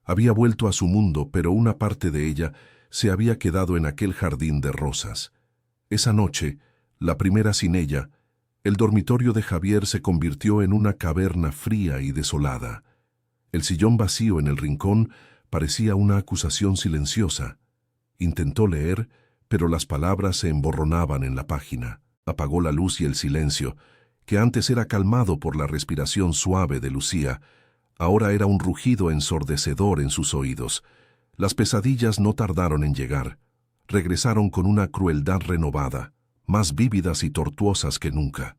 Había vuelto a su mundo, pero una parte de ella se había quedado en aquel jardín de rosas. Esa noche, la primera sin ella, el dormitorio de Javier se convirtió en una caverna fría y desolada. El sillón vacío en el rincón parecía una acusación silenciosa. Intentó leer, pero las palabras se emborronaban en la página. Apagó la luz y el silencio, que antes era calmado por la respiración suave de Lucía, ahora era un rugido ensordecedor en sus oídos. Las pesadillas no tardaron en llegar. Regresaron con una crueldad renovada, más vívidas y tortuosas que nunca.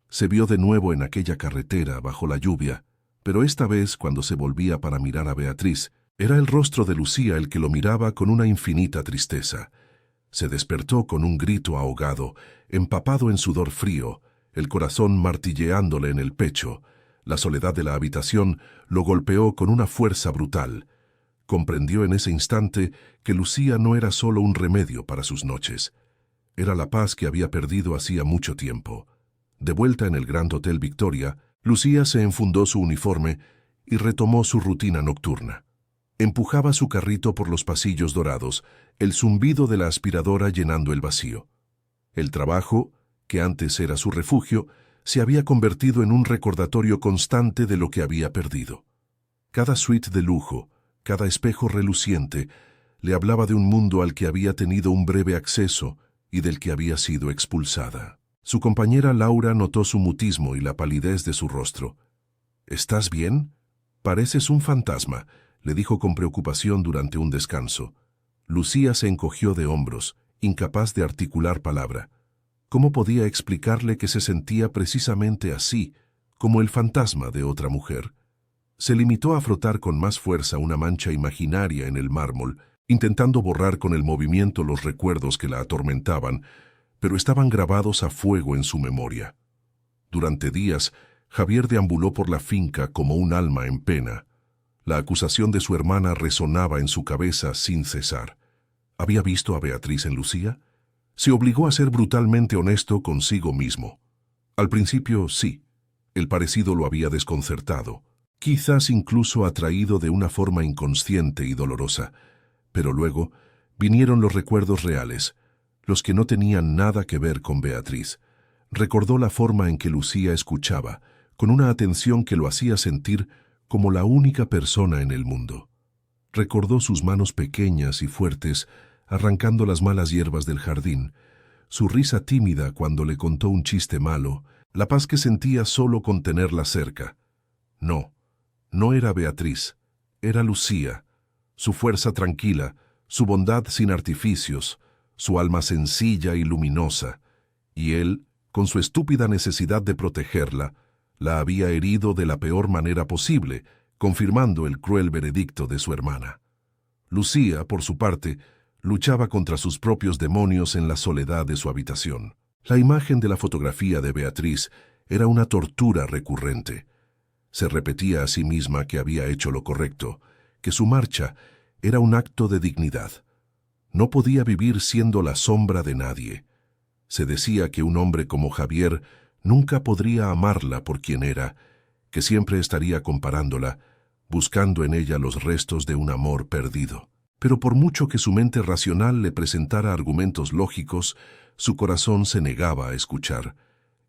Se vio de nuevo en aquella carretera bajo la lluvia, pero esta vez, cuando se volvía para mirar a Beatriz, era el rostro de Lucía el que lo miraba con una infinita tristeza. Se despertó con un grito ahogado, empapado en sudor frío, el corazón martilleándole en el pecho. La soledad de la habitación lo golpeó con una fuerza brutal. Comprendió en ese instante que Lucía no era solo un remedio para sus noches. Era la paz que había perdido hacía mucho tiempo. De vuelta en el Grand Hotel Victoria, Lucía se enfundó su uniforme y retomó su rutina nocturna. Empujaba su carrito por los pasillos dorados, el zumbido de la aspiradora llenando el vacío. El trabajo, que antes era su refugio, se había convertido en un recordatorio constante de lo que había perdido. Cada suite de lujo, cada espejo reluciente, le hablaba de un mundo al que había tenido un breve acceso y del que había sido expulsada. Su compañera Laura notó su mutismo y la palidez de su rostro. «¿Estás bien? Pareces un fantasma», le dijo con preocupación durante un descanso. Lucía se encogió de hombros, incapaz de articular palabra. ¿Cómo podía explicarle que se sentía precisamente así, como el fantasma de otra mujer? Se limitó a frotar con más fuerza una mancha imaginaria en el mármol, intentando borrar con el movimiento los recuerdos que la atormentaban, pero estaban grabados a fuego en su memoria. Durante días, Javier deambuló por la finca como un alma en pena. La acusación de su hermana resonaba en su cabeza sin cesar. ¿Había visto a Beatriz en Lucía? Se obligó a ser brutalmente honesto consigo mismo. Al principio, sí. El parecido lo había desconcertado, quizás incluso atraído de una forma inconsciente y dolorosa. Pero luego vinieron los recuerdos reales, los que no tenían nada que ver con Beatriz. Recordó la forma en que Lucía escuchaba, con una atención que lo hacía sentir como la única persona en el mundo. Recordó sus manos pequeñas y fuertes arrancando las malas hierbas del jardín, su risa tímida cuando le contó un chiste malo, la paz que sentía solo con tenerla cerca. No era Beatriz, era Lucía, su fuerza tranquila, su bondad sin artificios, su alma sencilla y luminosa, y él, con su estúpida necesidad de protegerla, la había herido de la peor manera posible, confirmando el cruel veredicto de su hermana. Lucía, por su parte, luchaba contra sus propios demonios en la soledad de su habitación. La imagen de la fotografía de Beatriz era una tortura recurrente. Se repetía a sí misma que había hecho lo correcto, que su marcha era un acto de dignidad. No podía vivir siendo la sombra de nadie. Se decía que un hombre como Javier nunca podría amarla por quien era, que siempre estaría comparándola, buscando en ella los restos de un amor perdido. Pero por mucho que su mente racional le presentara argumentos lógicos, su corazón se negaba a escuchar.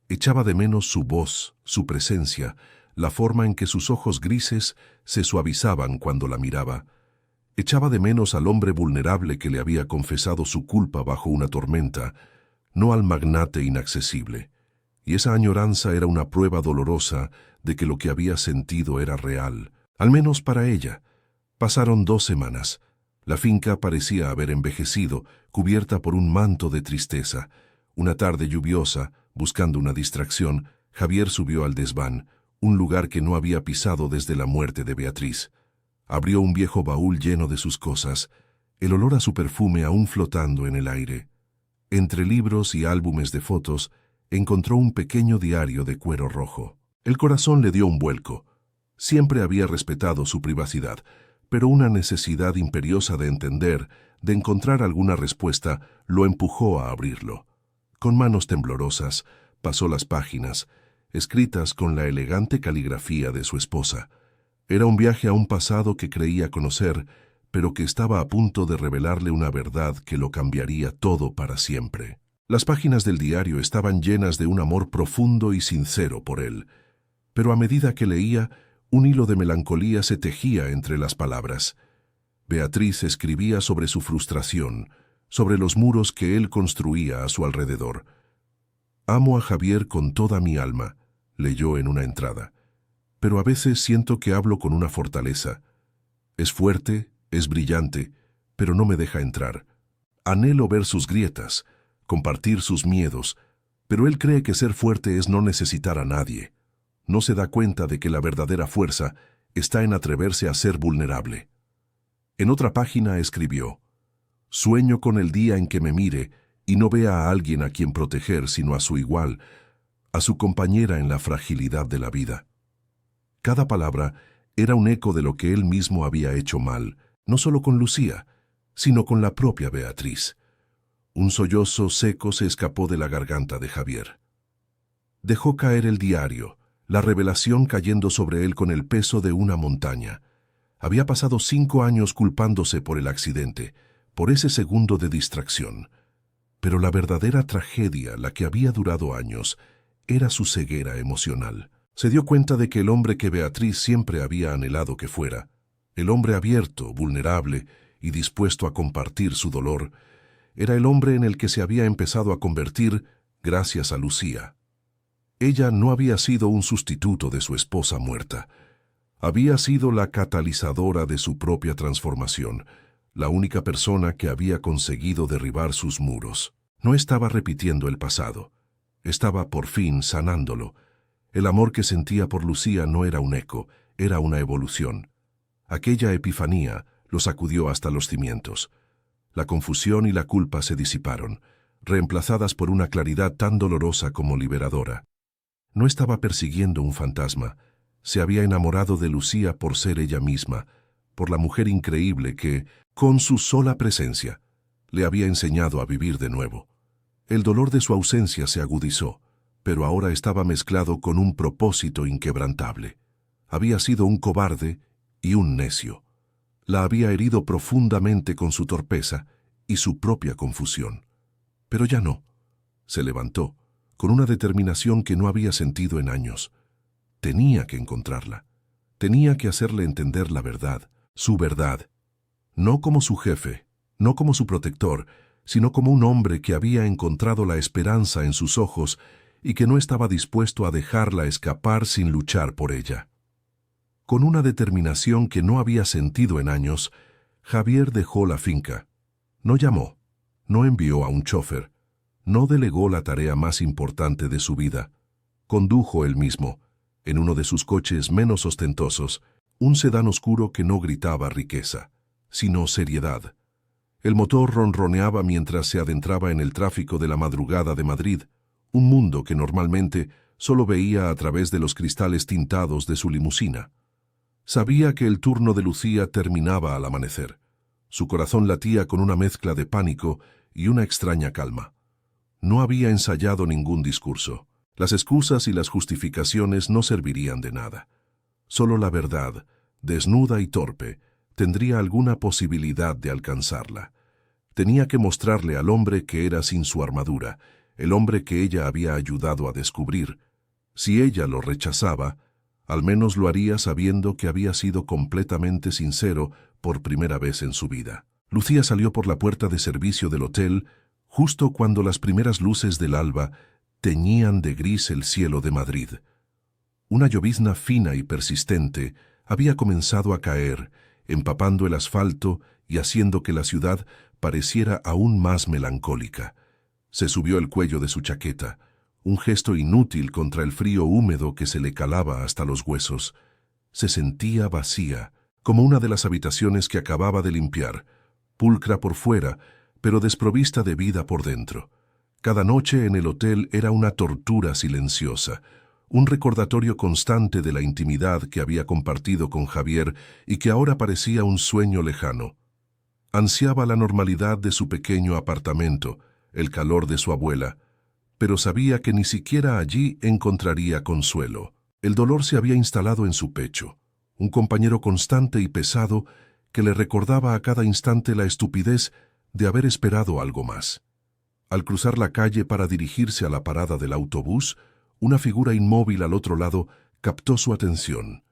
Echaba de menos su voz, su presencia, la forma en que sus ojos grises se suavizaban cuando la miraba. Echaba de menos al hombre vulnerable que le había confesado su culpa bajo una tormenta, no al magnate inaccesible. Y esa añoranza era una prueba dolorosa de que lo que había sentido era real, al menos para ella. Pasaron 2 semanas. La finca parecía haber envejecido, cubierta por un manto de tristeza. Una tarde lluviosa, buscando una distracción, Javier subió al desván, un lugar que no había pisado desde la muerte de Beatriz. Abrió un viejo baúl lleno de sus cosas, el olor a su perfume aún flotando en el aire. Entre libros y álbumes de fotos, encontró un pequeño diario de cuero rojo. El corazón le dio un vuelco. Siempre había respetado su privacidad, pero una necesidad imperiosa de entender, de encontrar alguna respuesta, lo empujó a abrirlo. Con manos temblorosas, pasó las páginas, escritas con la elegante caligrafía de su esposa. Era un viaje a un pasado que creía conocer, pero que estaba a punto de revelarle una verdad que lo cambiaría todo para siempre. Las páginas del diario estaban llenas de un amor profundo y sincero por él, pero a medida que leía, un hilo de melancolía se tejía entre las palabras. Beatriz escribía sobre su frustración, sobre los muros que él construía a su alrededor. «Amo a Javier con toda mi alma», leyó en una entrada, «pero a veces siento que hablo con una fortaleza. Es fuerte, es brillante, pero no me deja entrar. Anhelo ver sus grietas, compartir sus miedos, pero él cree que ser fuerte es no necesitar a nadie. No se da cuenta de que la verdadera fuerza está en atreverse a ser vulnerable». En otra página escribió: «Sueño con el día en que me mire y no vea a alguien a quien proteger sino a su igual, a su compañera en la fragilidad de la vida». Cada palabra era un eco de lo que él mismo había hecho mal, no solo con Lucía, sino con la propia Beatriz. Un sollozo seco se escapó de la garganta de Javier. Dejó caer el diario, la revelación cayendo sobre él con el peso de una montaña. Había pasado 5 años culpándose por el accidente, por ese segundo de distracción. Pero la verdadera tragedia, la que había durado años, era su ceguera emocional. Se dio cuenta de que el hombre que Beatriz siempre había anhelado que fuera, el hombre abierto, vulnerable y dispuesto a compartir su dolor, era el hombre en el que se había empezado a convertir gracias a Lucía. Ella no había sido un sustituto de su esposa muerta. Había sido la catalizadora de su propia transformación, la única persona que había conseguido derribar sus muros. No estaba repitiendo el pasado, Estaba por fin sanándolo. El amor que sentía por Lucía no era un eco, era una evolución. Aquella epifanía lo sacudió hasta los cimientos. La confusión y la culpa se disiparon, reemplazadas por una claridad tan dolorosa como liberadora. No estaba persiguiendo un fantasma. Se había enamorado de Lucía por ser ella misma, por la mujer increíble que, con su sola presencia, le había enseñado a vivir de nuevo. El dolor de su ausencia se agudizó, pero ahora estaba mezclado con un propósito inquebrantable. Había sido un cobarde y un necio. La había herido profundamente con su torpeza y su propia confusión. Pero ya no. Se levantó, con una determinación que no había sentido en años. Tenía que encontrarla. Tenía que hacerle entender la verdad, su verdad. No como su jefe, no como su protector, sino como un hombre que había encontrado la esperanza en sus ojos y que no estaba dispuesto a dejarla escapar sin luchar por ella. Con una determinación que no había sentido en años, Javier dejó la finca. No llamó, no envió a un chofer, no delegó la tarea más importante de su vida. Condujo él mismo, en uno de sus coches menos ostentosos, un sedán oscuro que no gritaba riqueza, sino seriedad. El motor ronroneaba mientras se adentraba en el tráfico de la madrugada de Madrid, un mundo que normalmente solo veía a través de los cristales tintados de su limusina. Sabía que el turno de Lucía terminaba al amanecer. Su corazón latía con una mezcla de pánico y una extraña calma. No había ensayado ningún discurso. Las excusas y las justificaciones no servirían de nada. Solo la verdad, desnuda y torpe, tendría alguna posibilidad de alcanzarla. Tenía que mostrarle al hombre que era sin su armadura, el hombre que ella había ayudado a descubrir. Si ella lo rechazaba, al menos lo haría sabiendo que había sido completamente sincero por primera vez en su vida. Lucía salió por la puerta de servicio del hotel justo cuando las primeras luces del alba teñían de gris el cielo de Madrid. Una llovizna fina y persistente había comenzado a caer, empapando el asfalto y haciendo que la ciudad pareciera aún más melancólica. Se subió el cuello de su chaqueta, un gesto inútil contra el frío húmedo que se le calaba hasta los huesos. Se sentía vacía, como una de las habitaciones que acababa de limpiar, pulcra por fuera, pero desprovista de vida por dentro. Cada noche en el hotel era una tortura silenciosa, un recordatorio constante de la intimidad que había compartido con Javier y que ahora parecía un sueño lejano. Ansiaba la normalidad de su pequeño apartamento, el calor de su abuela, pero sabía que ni siquiera allí encontraría consuelo. El dolor se había instalado en su pecho, un compañero constante y pesado que le recordaba a cada instante la estupidez de haber esperado algo más. Al cruzar la calle para dirigirse a la parada del autobús, una figura inmóvil al otro lado captó su atención.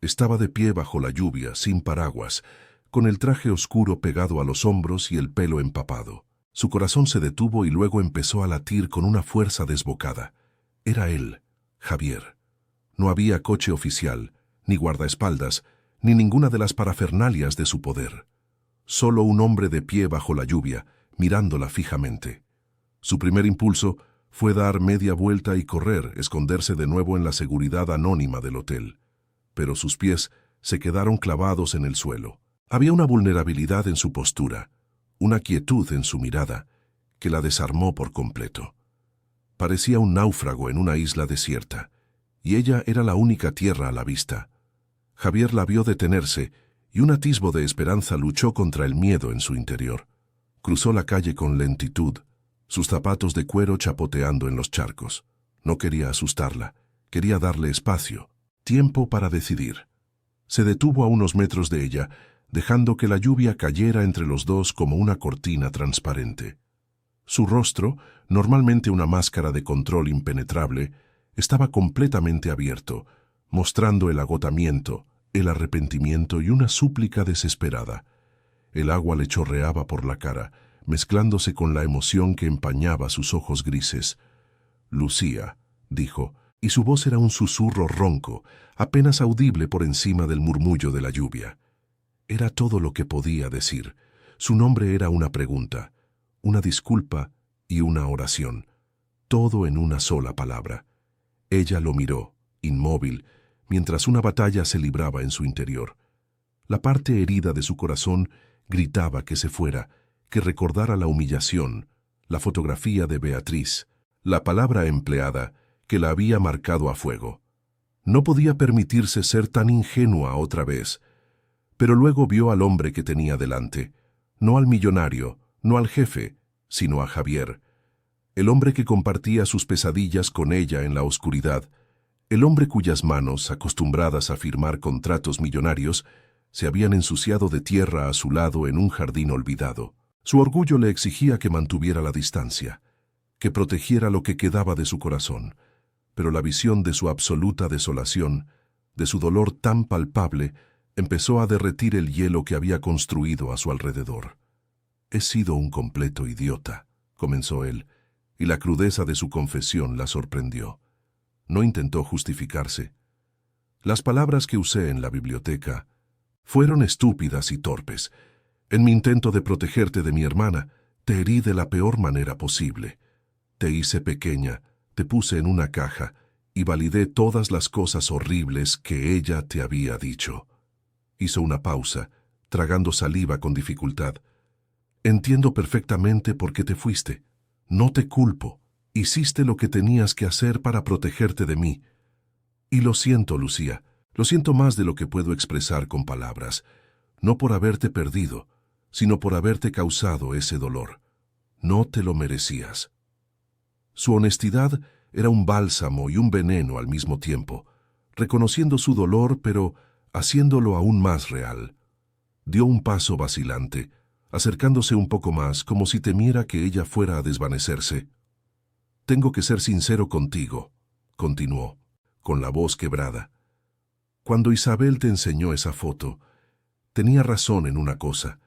Estaba de pie bajo la lluvia, sin paraguas, con el traje oscuro pegado a los hombros y el pelo empapado. Su corazón se detuvo y luego empezó a latir con una fuerza desbocada. Era él, Javier. No había coche oficial, ni guardaespaldas, ni ninguna de las parafernalias de su poder. Solo un hombre de pie bajo la lluvia, mirándola fijamente. Su primer impulso fue dar media vuelta y correr, esconderse de nuevo en la seguridad anónima del hotel. Pero sus pies se quedaron clavados en el suelo. Había una vulnerabilidad en su postura, una quietud en su mirada, que la desarmó por completo. Parecía un náufrago en una isla desierta, y ella era la única tierra a la vista. Javier la vio detenerse, y un atisbo de esperanza luchó contra el miedo en su interior. Cruzó la calle con lentitud, sus zapatos de cuero chapoteando en los charcos. No quería asustarla, quería darle espacio, tiempo para decidir. Se detuvo a unos metros de ella, dejando que la lluvia cayera entre los dos como una cortina transparente. Su rostro, normalmente una máscara de control impenetrable, estaba completamente abierto, mostrando el agotamiento, el arrepentimiento y una súplica desesperada. El agua le chorreaba por la cara, mezclándose con la emoción que empañaba sus ojos grises. «Lucía», dijo, y su voz era un susurro ronco, apenas audible por encima del murmullo de la lluvia. Era todo lo que podía decir. Su nombre era una pregunta, una disculpa y una oración. todo en una sola palabra. Ella lo miró, inmóvil, mientras una batalla se libraba en su interior. La parte herida de su corazón gritaba que se fuera, que recordara la humillación, la fotografía de Beatriz, la palabra empleada que la había marcado a fuego. No podía permitirse ser tan ingenua otra vez, pero luego vio al hombre que tenía delante, no al millonario, no al jefe, sino a Javier, el hombre que compartía sus pesadillas con ella en la oscuridad, el hombre cuyas manos, acostumbradas a firmar contratos millonarios, se habían ensuciado de tierra a su lado en un jardín olvidado. Su orgullo le exigía que mantuviera la distancia, que protegiera lo que quedaba de su corazón, pero la visión de su absoluta desolación, de su dolor tan palpable, empezó a derretir el hielo que había construido a su alrededor. «He sido un completo idiota», comenzó él, y la crudeza de su confesión la sorprendió. No intentó justificarse. «Las palabras que usé en la biblioteca fueron estúpidas y torpes. En mi intento de protegerte de mi hermana, te herí de la peor manera posible. Te hice pequeña, te puse en una caja y validé todas las cosas horribles que ella te había dicho». Hizo una pausa, tragando saliva con dificultad. «Entiendo perfectamente por qué te fuiste. No te culpo. Hiciste lo que tenías que hacer para protegerte de mí. Y lo siento, Lucía. Lo siento más de lo que puedo expresar con palabras. No por haberte perdido, sino por haberte causado ese dolor. No te lo merecías». Su honestidad era un bálsamo y un veneno al mismo tiempo, reconociendo su dolor pero haciéndolo aún más real. Dio un paso vacilante, acercándose un poco más como si temiera que ella fuera a desvanecerse. «Tengo que ser sincero contigo», continuó, con la voz quebrada. «Cuando Isabel te enseñó esa foto, tenía razón en una cosa.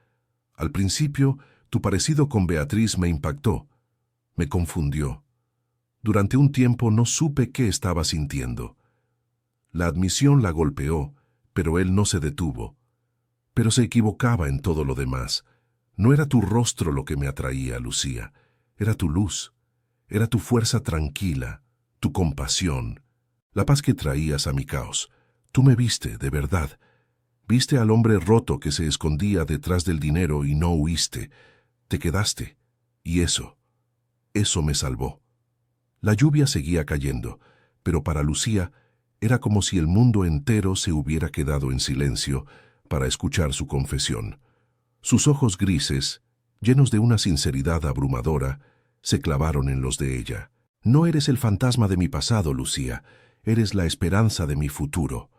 Al principio, tu parecido con Beatriz me impactó, me confundió. Durante un tiempo no supe qué estaba sintiendo. La admisión la golpeó, pero él no se detuvo. Pero se equivocaba en todo lo demás. No era tu rostro lo que me atraía, Lucía. Era tu luz. Era tu fuerza tranquila, tu compasión, la paz que traías a mi caos. Tú me viste, de verdad. Viste al hombre roto que se escondía detrás del dinero y no huiste. Te quedaste. Y eso me salvó». La lluvia seguía cayendo, pero para Lucía era como si el mundo entero se hubiera quedado en silencio para escuchar su confesión. Sus ojos grises, llenos de una sinceridad abrumadora, se clavaron en los de ella. «No eres el fantasma de mi pasado, Lucía, eres la esperanza de mi futuro».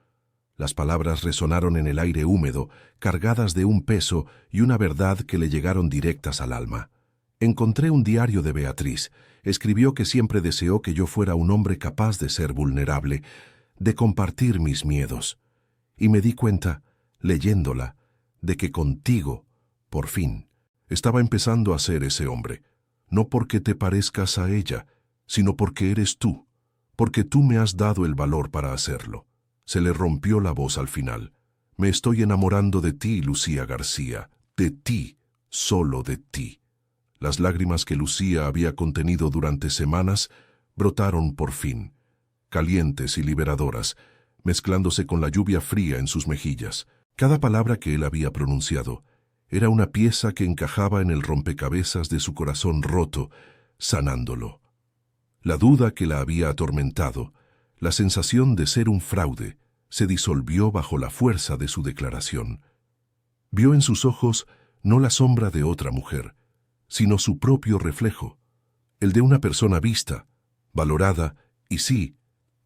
Las palabras resonaron en el aire húmedo, cargadas de un peso y una verdad que le llegaron directas al alma. «Encontré un diario de Beatriz. Escribió que siempre deseó que yo fuera un hombre capaz de ser vulnerable, de compartir mis miedos. Y me di cuenta, leyéndola, de que contigo, por fin, estaba empezando a ser ese hombre. No porque te parezcas a ella, sino porque eres tú, porque tú me has dado el valor para hacerlo». Se le rompió la voz al final. «Me estoy enamorando de ti, Lucía García, de ti, solo de ti». Las lágrimas que Lucía había contenido durante semanas brotaron por fin, calientes y liberadoras, mezclándose con la lluvia fría en sus mejillas. Cada palabra que él había pronunciado era una pieza que encajaba en el rompecabezas de su corazón roto, sanándolo. La duda que la había atormentado, la sensación de ser un fraude, se disolvió bajo la fuerza de su declaración. Vio en sus ojos no la sombra de otra mujer, sino su propio reflejo, el de una persona vista, valorada y sí,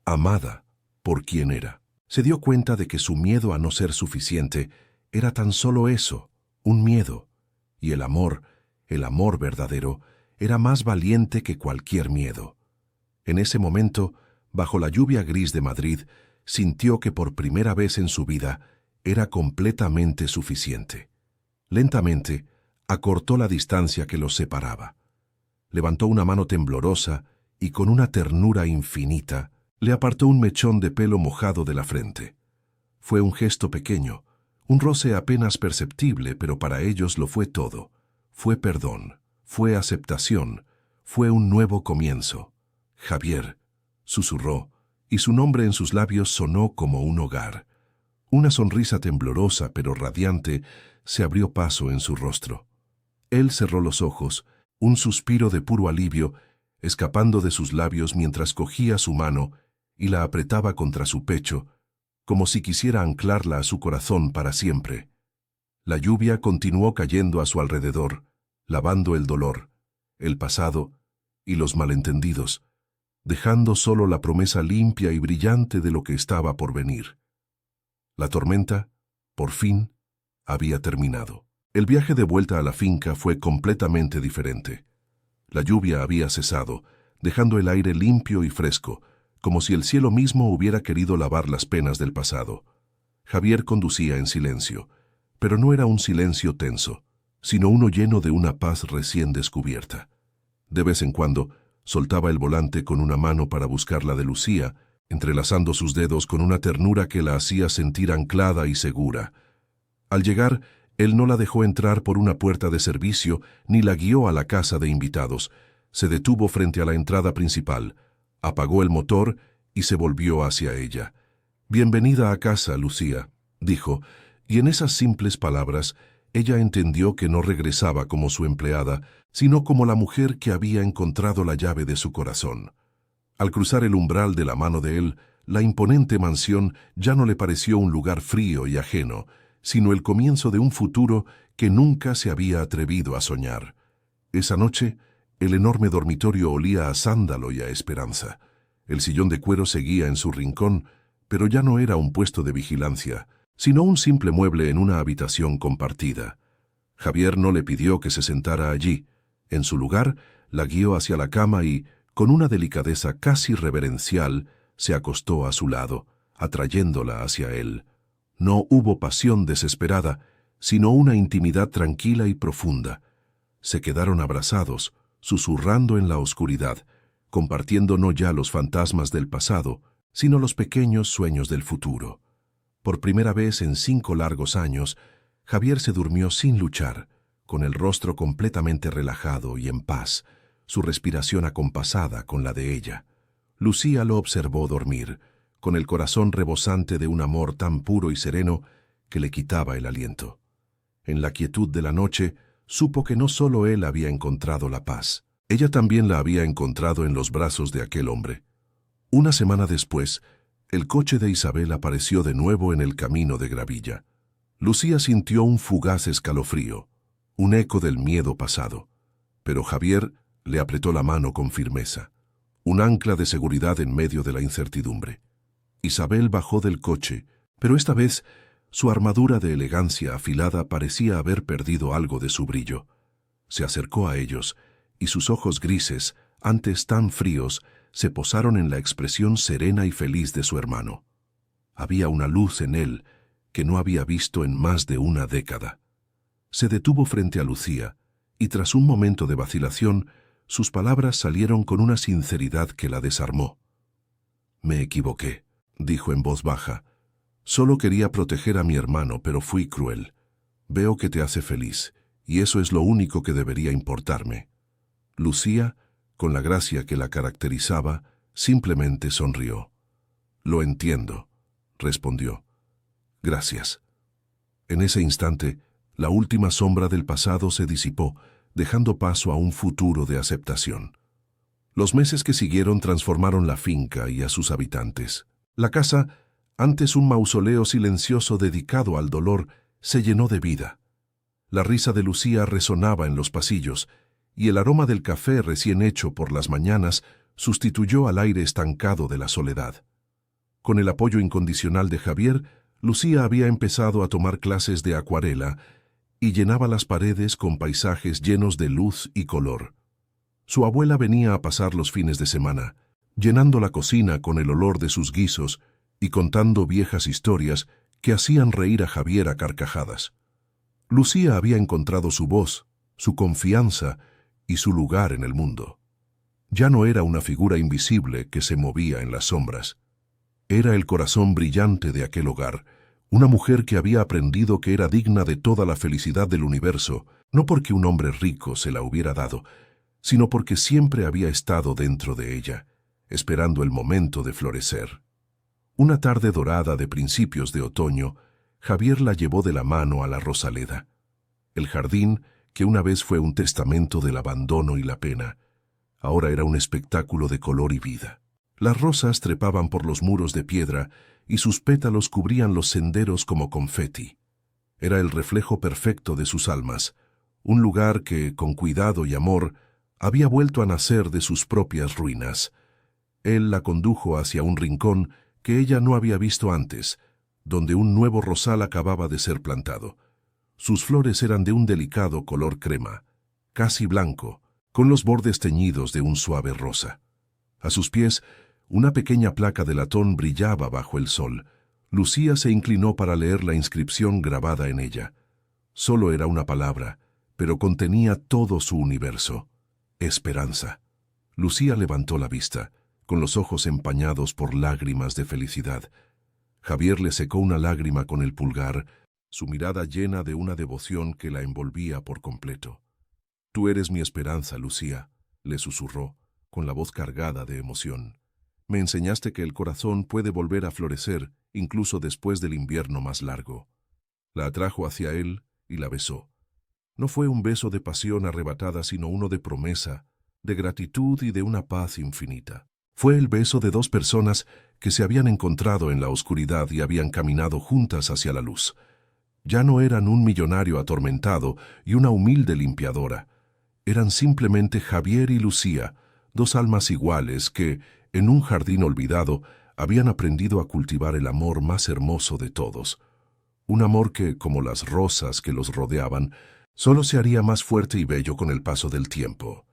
amada por quien era. Se dio cuenta de que su miedo a no ser suficiente era tan solo eso, un miedo, y el amor verdadero, era más valiente que cualquier miedo. En ese momento, bajo la lluvia gris de Madrid, sintió que por primera vez en su vida era completamente suficiente. Lentamente, acortó la distancia que los separaba. Levantó una mano temblorosa y con una ternura infinita le apartó un mechón de pelo mojado de la frente. Fue un gesto pequeño, un roce apenas perceptible, pero para ellos lo fue todo. Fue perdón, fue aceptación, fue un nuevo comienzo. Javier, susurró, y su nombre en sus labios sonó como un hogar. Una sonrisa temblorosa pero radiante se abrió paso en su rostro. Él cerró los ojos, un suspiro de puro alivio, escapando de sus labios mientras cogía su mano y la apretaba contra su pecho, como si quisiera anclarla a su corazón para siempre. La lluvia continuó cayendo a su alrededor, lavando el dolor, el pasado y los malentendidos, dejando solo la promesa limpia y brillante de lo que estaba por venir. La tormenta, por fin, había terminado. El viaje de vuelta a la finca fue completamente diferente. La lluvia había cesado, dejando el aire limpio y fresco, como si el cielo mismo hubiera querido lavar las penas del pasado. Javier conducía en silencio, pero no era un silencio tenso, sino uno lleno de una paz recién descubierta. De vez en cuando, soltaba el volante con una mano para buscar la de Lucía, entrelazando sus dedos con una ternura que la hacía sentir anclada y segura. Al llegar, él no la dejó entrar por una puerta de servicio ni la guió a la casa de invitados. Se detuvo frente a la entrada principal, apagó el motor y se volvió hacia ella. «Bienvenida a casa, Lucía», dijo, y en esas simples palabras ella entendió que no regresaba como su empleada, sino como la mujer que había encontrado la llave de su corazón. Al cruzar el umbral de la mano de él, la imponente mansión ya no le pareció un lugar frío y ajeno, sino el comienzo de un futuro que nunca se había atrevido a soñar. Esa noche, el enorme dormitorio olía a sándalo y a esperanza. El sillón de cuero seguía en su rincón, pero ya no era un puesto de vigilancia, sino un simple mueble en una habitación compartida. Javier no le pidió que se sentara allí. En su lugar, la guió hacia la cama y, con una delicadeza casi reverencial, se acostó a su lado, atrayéndola hacia él. No hubo pasión desesperada, sino una intimidad tranquila y profunda. Se quedaron abrazados, susurrando en la oscuridad, compartiendo no ya los fantasmas del pasado, sino los pequeños sueños del futuro. Por primera vez en 5 largos años, Javier se durmió sin luchar, con el rostro completamente relajado y en paz, su respiración acompasada con la de ella. Lucía lo observó dormir, con el corazón rebosante de un amor tan puro y sereno que le quitaba el aliento. En la quietud de la noche, supo que no solo él había encontrado la paz, ella también la había encontrado en los brazos de aquel hombre. Una semana después, el coche de Isabel apareció de nuevo en el camino de gravilla. Lucía sintió un fugaz escalofrío, un eco del miedo pasado, pero Javier le apretó la mano con firmeza, un ancla de seguridad en medio de la incertidumbre. Isabel bajó del coche, pero esta vez su armadura de elegancia afilada parecía haber perdido algo de su brillo. Se acercó a ellos, y sus ojos grises, antes tan fríos, se posaron en la expresión serena y feliz de su hermano. Había una luz en él que no había visto en más de una década. Se detuvo frente a Lucía, y tras un momento de vacilación, sus palabras salieron con una sinceridad que la desarmó. «Me equivoqué», dijo en voz baja. «Solo quería proteger a mi hermano, pero fui cruel. Veo que te hace feliz, y eso es lo único que debería importarme». Lucía, con la gracia que la caracterizaba, simplemente sonrió. «Lo entiendo», respondió. «Gracias». En ese instante, la última sombra del pasado se disipó, dejando paso a un futuro de aceptación. Los meses que siguieron transformaron la finca y a sus habitantes. La casa, antes un mausoleo silencioso dedicado al dolor, se llenó de vida. La risa de Lucía resonaba en los pasillos, y el aroma del café recién hecho por las mañanas sustituyó al aire estancado de la soledad. Con el apoyo incondicional de Javier, Lucía había empezado a tomar clases de acuarela y llenaba las paredes con paisajes llenos de luz y color. Su abuela venía a pasar los fines de semana, llenando la cocina con el olor de sus guisos y contando viejas historias que hacían reír a Javier a carcajadas. Lucía había encontrado su voz, su confianza y su lugar en el mundo. Ya no era una figura invisible que se movía en las sombras. Era el corazón brillante de aquel hogar, una mujer que había aprendido que era digna de toda la felicidad del universo, no porque un hombre rico se la hubiera dado, sino porque siempre había estado dentro de ella. esperando el momento de florecer. Una tarde dorada de principios de otoño, Javier la llevó de la mano a la Rosaleda. El jardín, que una vez fue un testamento del abandono y la pena, ahora era un espectáculo de color y vida. Las rosas trepaban por los muros de piedra y sus pétalos cubrían los senderos como confeti. Era el reflejo perfecto de sus almas, un lugar que, con cuidado y amor, había vuelto a nacer de sus propias ruinas. Él la condujo hacia un rincón que ella no había visto antes, donde un nuevo rosal acababa de ser plantado. Sus flores eran de un delicado color crema, casi blanco, con los bordes teñidos de un suave rosa. A sus pies, una pequeña placa de latón brillaba bajo el sol. Lucía se inclinó para leer la inscripción grabada en ella. Solo era una palabra, pero contenía todo su universo: esperanza. Lucía levantó la vista, con los ojos empañados por lágrimas de felicidad. Javier le secó una lágrima con el pulgar, su mirada llena de una devoción que la envolvía por completo. «Tú eres mi esperanza, Lucía», le susurró, con la voz cargada de emoción. «Me enseñaste que el corazón puede volver a florecer, incluso después del invierno más largo». La atrajo hacia él y la besó. No fue un beso de pasión arrebatada, sino uno de promesa, de gratitud y de una paz infinita. Fue el beso de dos personas que se habían encontrado en la oscuridad y habían caminado juntas hacia la luz. Ya no eran un millonario atormentado y una humilde limpiadora. Eran simplemente Javier y Lucía, dos almas iguales que, en un jardín olvidado, habían aprendido a cultivar el amor más hermoso de todos. Un amor que, como las rosas que los rodeaban, solo se haría más fuerte y bello con el paso del tiempo.